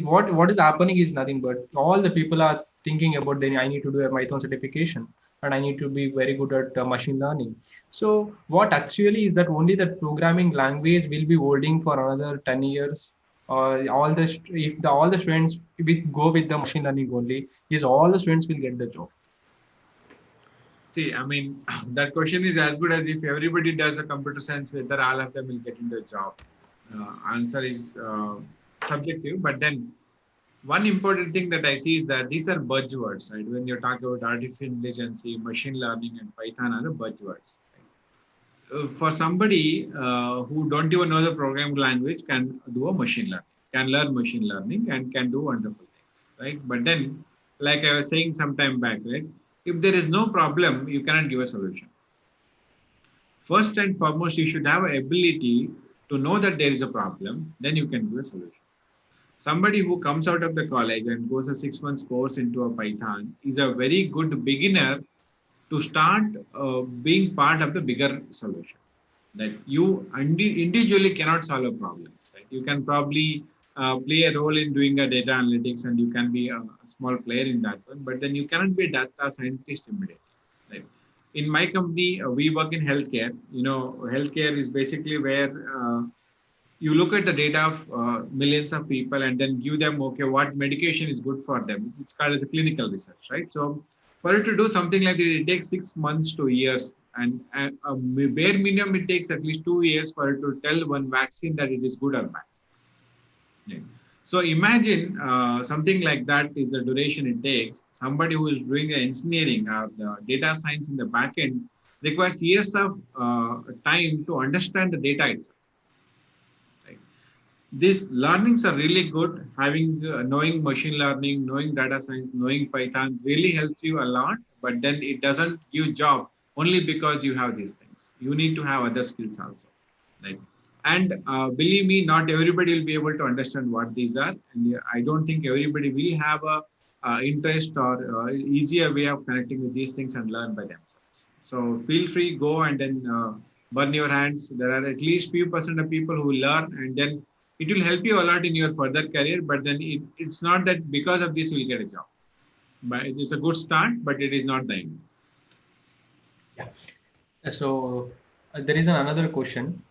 what is happening is nothing but all the people are thinking about, then I need to do a Python certification and I need to be very good at machine learning. So what actually is that only that programming language will be holding for another 10 years, or all the students will go with the machine learning only, is all the students will get the job? See, I mean, that question is as good as if everybody does a computer science, whether all of them will get into a job. Answer is subjective, but then one important thing that I see is that these are buzzwords, right? When you're talking about artificial intelligence, machine learning, and Python are the buzzwords. Right? For somebody who don't even know the programming language can do a machine learning, can learn machine learning, and can do wonderful things, right? But then, like I was saying some time back, right? If there is no problem, you cannot give a solution. First and foremost, you should have an ability to know that there is a problem, then you can give a solution. Somebody who comes out of the college and goes a 6 months course into a Python is a very good beginner to start being part of the bigger solution. That you individually cannot solve a problem. Right? You can probably play a role in doing a data analytics, and you can be a small player in that one, but then you cannot be a data scientist immediately. Right? In my company, we work in healthcare. Healthcare is basically where you look at the data of millions of people and then give them, okay, what medication is good for them. It's called as a clinical research, right? So For you to do something like that, it takes 6 months to years, and a bare minimum it takes at least 2 years for you to tell one vaccine that it is good or bad. Yeah. So imagine something like that is the duration it takes. Somebody who is doing the engineering or the data science in the back end requires years of time to understand the data itself. Right? These learnings are really good. Having knowing machine learning, knowing data science, knowing Python really helps you a lot. But then it doesn't give job only because you have these things. You need to have other skills also. Right? And believe me, not everybody will be able to understand what these are. And I don't think everybody will have a interest or easier way of connecting with these things and learn by themselves. So feel free, go and then burn your hands. There are at least few % of people who learn, and then it will help you a lot in your further career. But then it's not that because of this you will get a job. But it is a good start, but it is not the end. Yeah. So there is another question.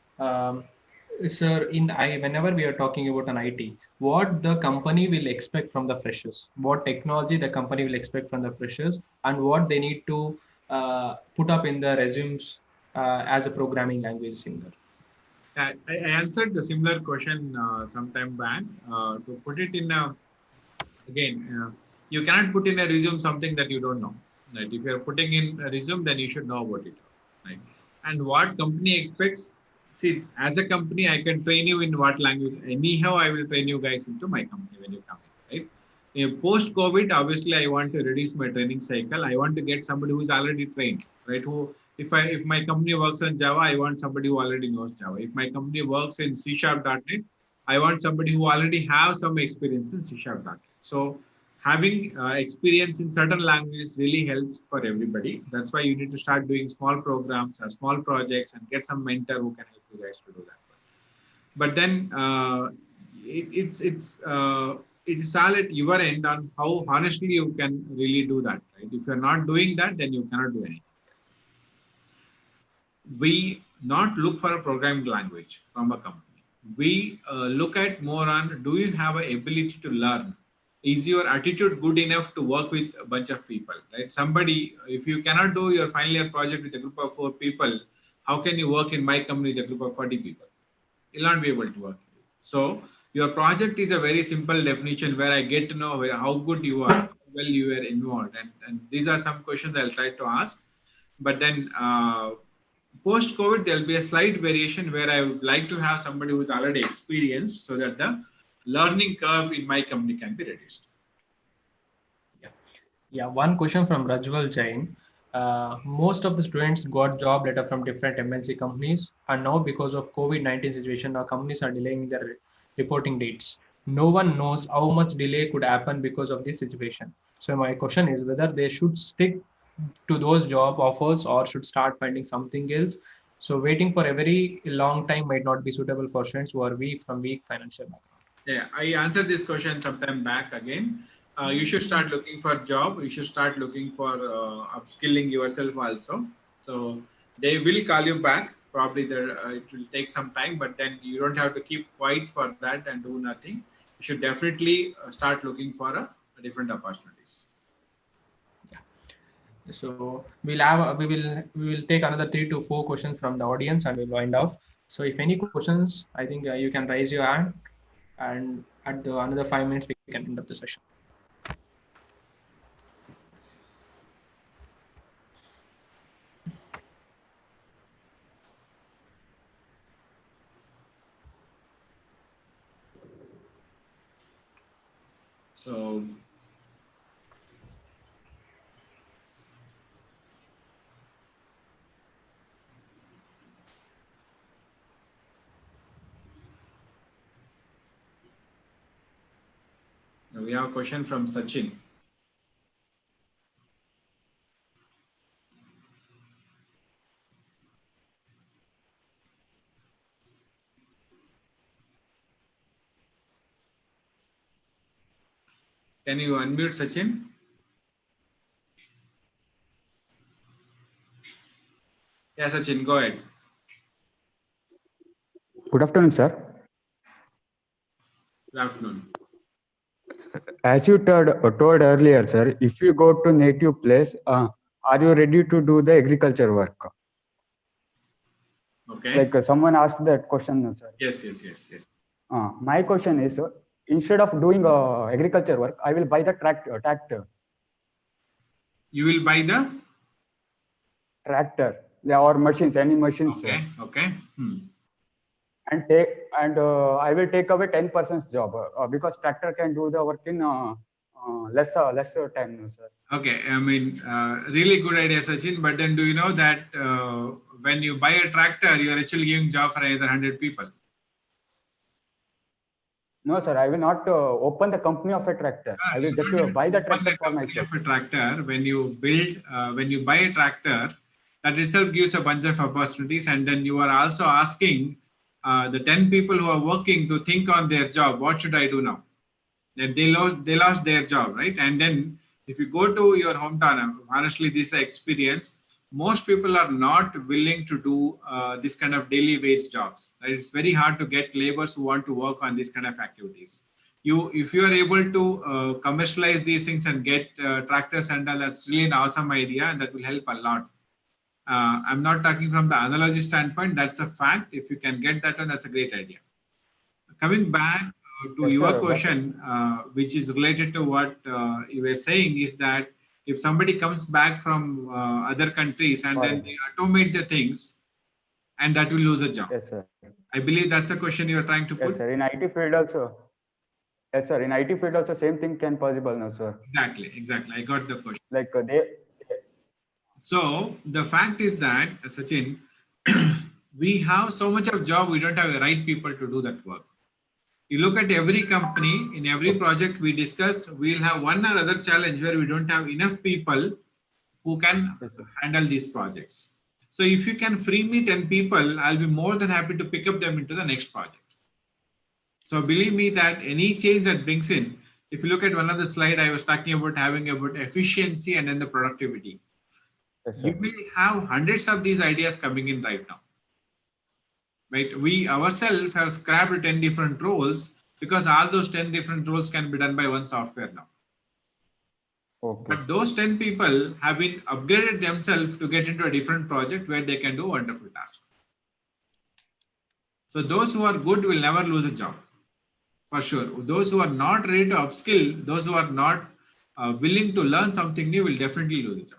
Sir, whenever we are talking about an IT, what the company will expect from the freshers, what technology the company will expect from the freshers, and what they need to put up in the resumes as a programming language in there. I answered the similar question sometime back. To put it in again, you cannot put in a resume something that you don't know. Right? If you are putting in a resume, then you should know about it. Right? And what company expects? See, as a company, I can train you in what language. Anyhow, I will train you guys into my company when you come in. Right? Post-COVID, obviously, I want to reduce my training cycle. I want to get somebody who is already trained. Right? If my company works on Java, I want somebody who already knows Java. If my company works in C#.NET, I want somebody who already has some experience in C#.NET. So having experience in certain languages really helps for everybody. That's why you need to start doing small programs or small projects and get some mentor who can help you guys to do that. But then it's all at your end on how honestly you can really do that. Right? If you're not doing that, then you cannot do anything. We not look for a programming language from a company. We look at more on, do you have an ability to learn? Is your attitude good enough to work with a bunch of people, right? Somebody, if you cannot do your final year project with a group of 4 people, how can you work in my company with a group of 40 people? You'll not be able to work. So your project is a very simple definition where I get to know how good you are, how well you are involved. And these are some questions I'll try to ask. But then post-COVID, there'll be a slight variation where I would like to have somebody who's already experienced so that the learning curve in my company can be reduced. Yeah, one question from Rajwal Jain. Most of the students got job letter from different MNC companies, and now because of COVID-19 situation, our companies are delaying their reporting dates. No one knows how much delay could happen because of this situation. So my question is whether they should stick to those job offers or should start finding something else. So waiting for a very long time might not be suitable for students who are weak financial background. Yeah, I answered this question sometime back again. You should start looking for job. You should start looking for upskilling yourself also. So they will call you back. Probably it will take some time, but then you don't have to keep quiet for that and do nothing. You should definitely start looking for different opportunities. Yeah. So we will take another 3 to 4 questions from the audience and we'll wind off. So if any questions, I think you can raise your hand, and at another 5 minutes we can end up the session. So we have a question from Sachin. Can you unmute Sachin? Yes, Sachin, go ahead. Good afternoon, sir. Good afternoon. as you told earlier, sir, if you go to native place, are you ready to do the agriculture work? Okay. Like someone asked that question, sir. Yes. My question is, instead of doing agriculture work, I will buy the tractor. You will buy the Tractor, or machines, any machines. Okay. And I will take away 10% job because tractor can do the work in lesser time, sir. Okay, I mean, really good idea, Sachin. But then, do you know that when you buy a tractor, you are actually giving job for either 100 people? No, sir, I will not open the company of a tractor. I will just buy the tractor for myself. Of a tractor, when you buy a tractor, that itself gives a bunch of opportunities, and then you are also asking the 10 people who are working to think on their job. What should I do now? That they lost their job, right? And then if you go to your hometown, honestly, this experience, most people are not willing to do this kind of daily wage jobs. Right? It's very hard to get laborers who want to work on these kind of activities. If you are able to commercialize these things and get tractors and all, that's really an awesome idea, and that will help a lot. I'm not talking from the analogy standpoint. That's a fact. If you can get that one, that's a great idea. Coming back to your question, which is related to what you were saying, is that if somebody comes back from other countries and then they automate the things, and that will lose a job. Yes, sir. I believe that's a question you are trying to put. Yes, sir. In IT field also. Yes, sir. In IT field also, same thing can possible now, sir. Exactly. I got the question. Like So the fact is that, Sachin, we have so much of job, we don't have the right people to do that work. You look at every company, in every project we discussed, we'll have one or other challenge where we don't have enough people who can handle these projects. So if you can free me 10 people, I'll be more than happy to pick up them into the next project. So believe me that any change that brings in, if you look at one of the slide, I was talking about having about efficiency and then the productivity. Yes, you will have hundreds of these ideas coming in right now. Right? We ourselves have scrapped 10 different roles because all those 10 different roles can be done by one software now. Okay. But those 10 people have been upgraded themselves to get into a different project where they can do wonderful tasks. So those who are good will never lose a job, for sure. Those who are not ready to upskill, those who are not willing to learn something new will definitely lose a job.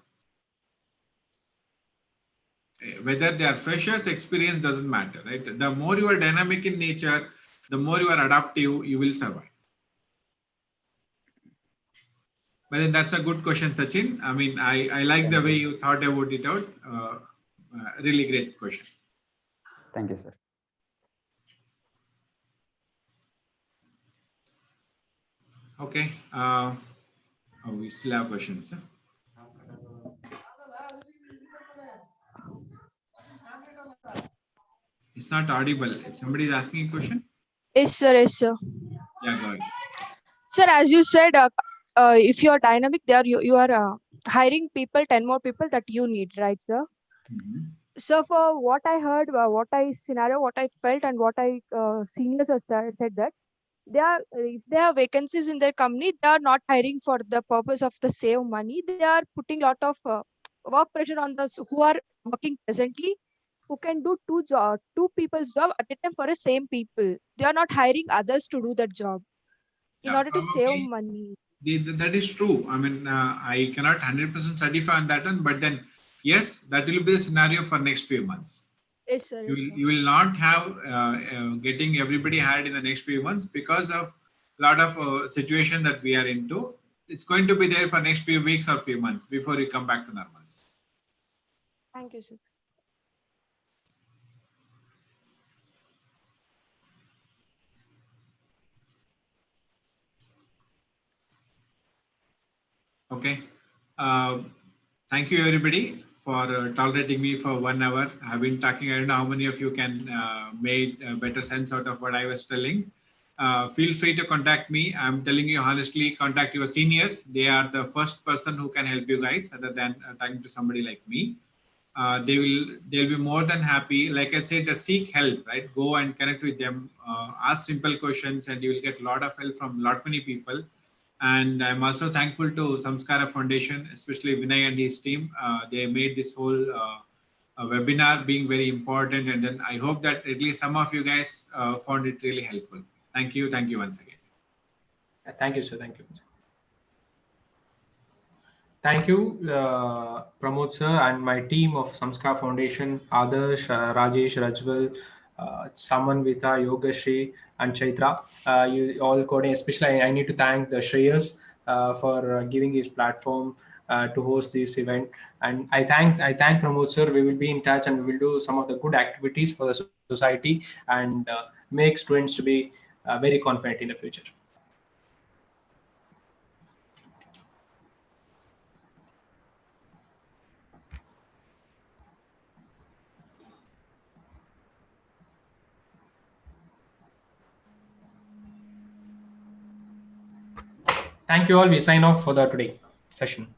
Whether they are freshers, experience doesn't matter, right? The more you are dynamic in nature, the more you are adaptive, you will survive. But then that's a good question, Sachin. I mean, I like the way you thought about it out. Really great question. Thank you, sir. Okay. We still have questions. It's not audible. If somebody is asking a question. Yes, sir. Yeah, go ahead. Sir, as you said, if you are dynamic there, you are hiring people, 10 more people that you need, right, sir? Mm-hmm. So for what I heard, what I felt, and what I seniors have said that if they have vacancies in their company, they are not hiring for the purpose of the save money. They are putting a lot of work pressure on those who are working presently, who can do two people's job at a time for the same people. They are not hiring others to do that job in order to save money. That is true. I mean, I cannot 100% certify on that one, but then yes, that will be the scenario for next few months. Yes, sir. You will not have getting everybody hired in the next few months because of a lot of situation that we are into. It's going to be there for next few weeks or few months before we come back to normalcy. Thank you, sir. Okay. Thank you, everybody, for tolerating me for 1 hour. I've been talking. I don't know how many of you can make better sense out of what I was telling. Feel free to contact me. I'm telling you honestly, contact your seniors. They are the first person who can help you guys, other than talking to somebody like me. They'll be more than happy. Like I said, seek help, right? Go and connect with them. Ask simple questions, and you will get a lot of help from many people. And I'm also thankful to Samskara Foundation, especially Vinay and his team. They made this whole webinar being very important. And then I hope that at least some of you guys found it really helpful. Thank you. Thank you once again. Thank you, sir. Thank you. Thank you, Pramod sir, and my team of Samskar Foundation, Adarsh, Rajesh, Rajwal, Samanvita, Yogashri, and Chaitra. You all coordinate, especially I need to thank the Shreyas for giving his platform to host this event. And I thank Pramod sir. We will be in touch and we will do some of the good activities for the society and make students to be very confident in the future. Thank you all. We sign off for the today session.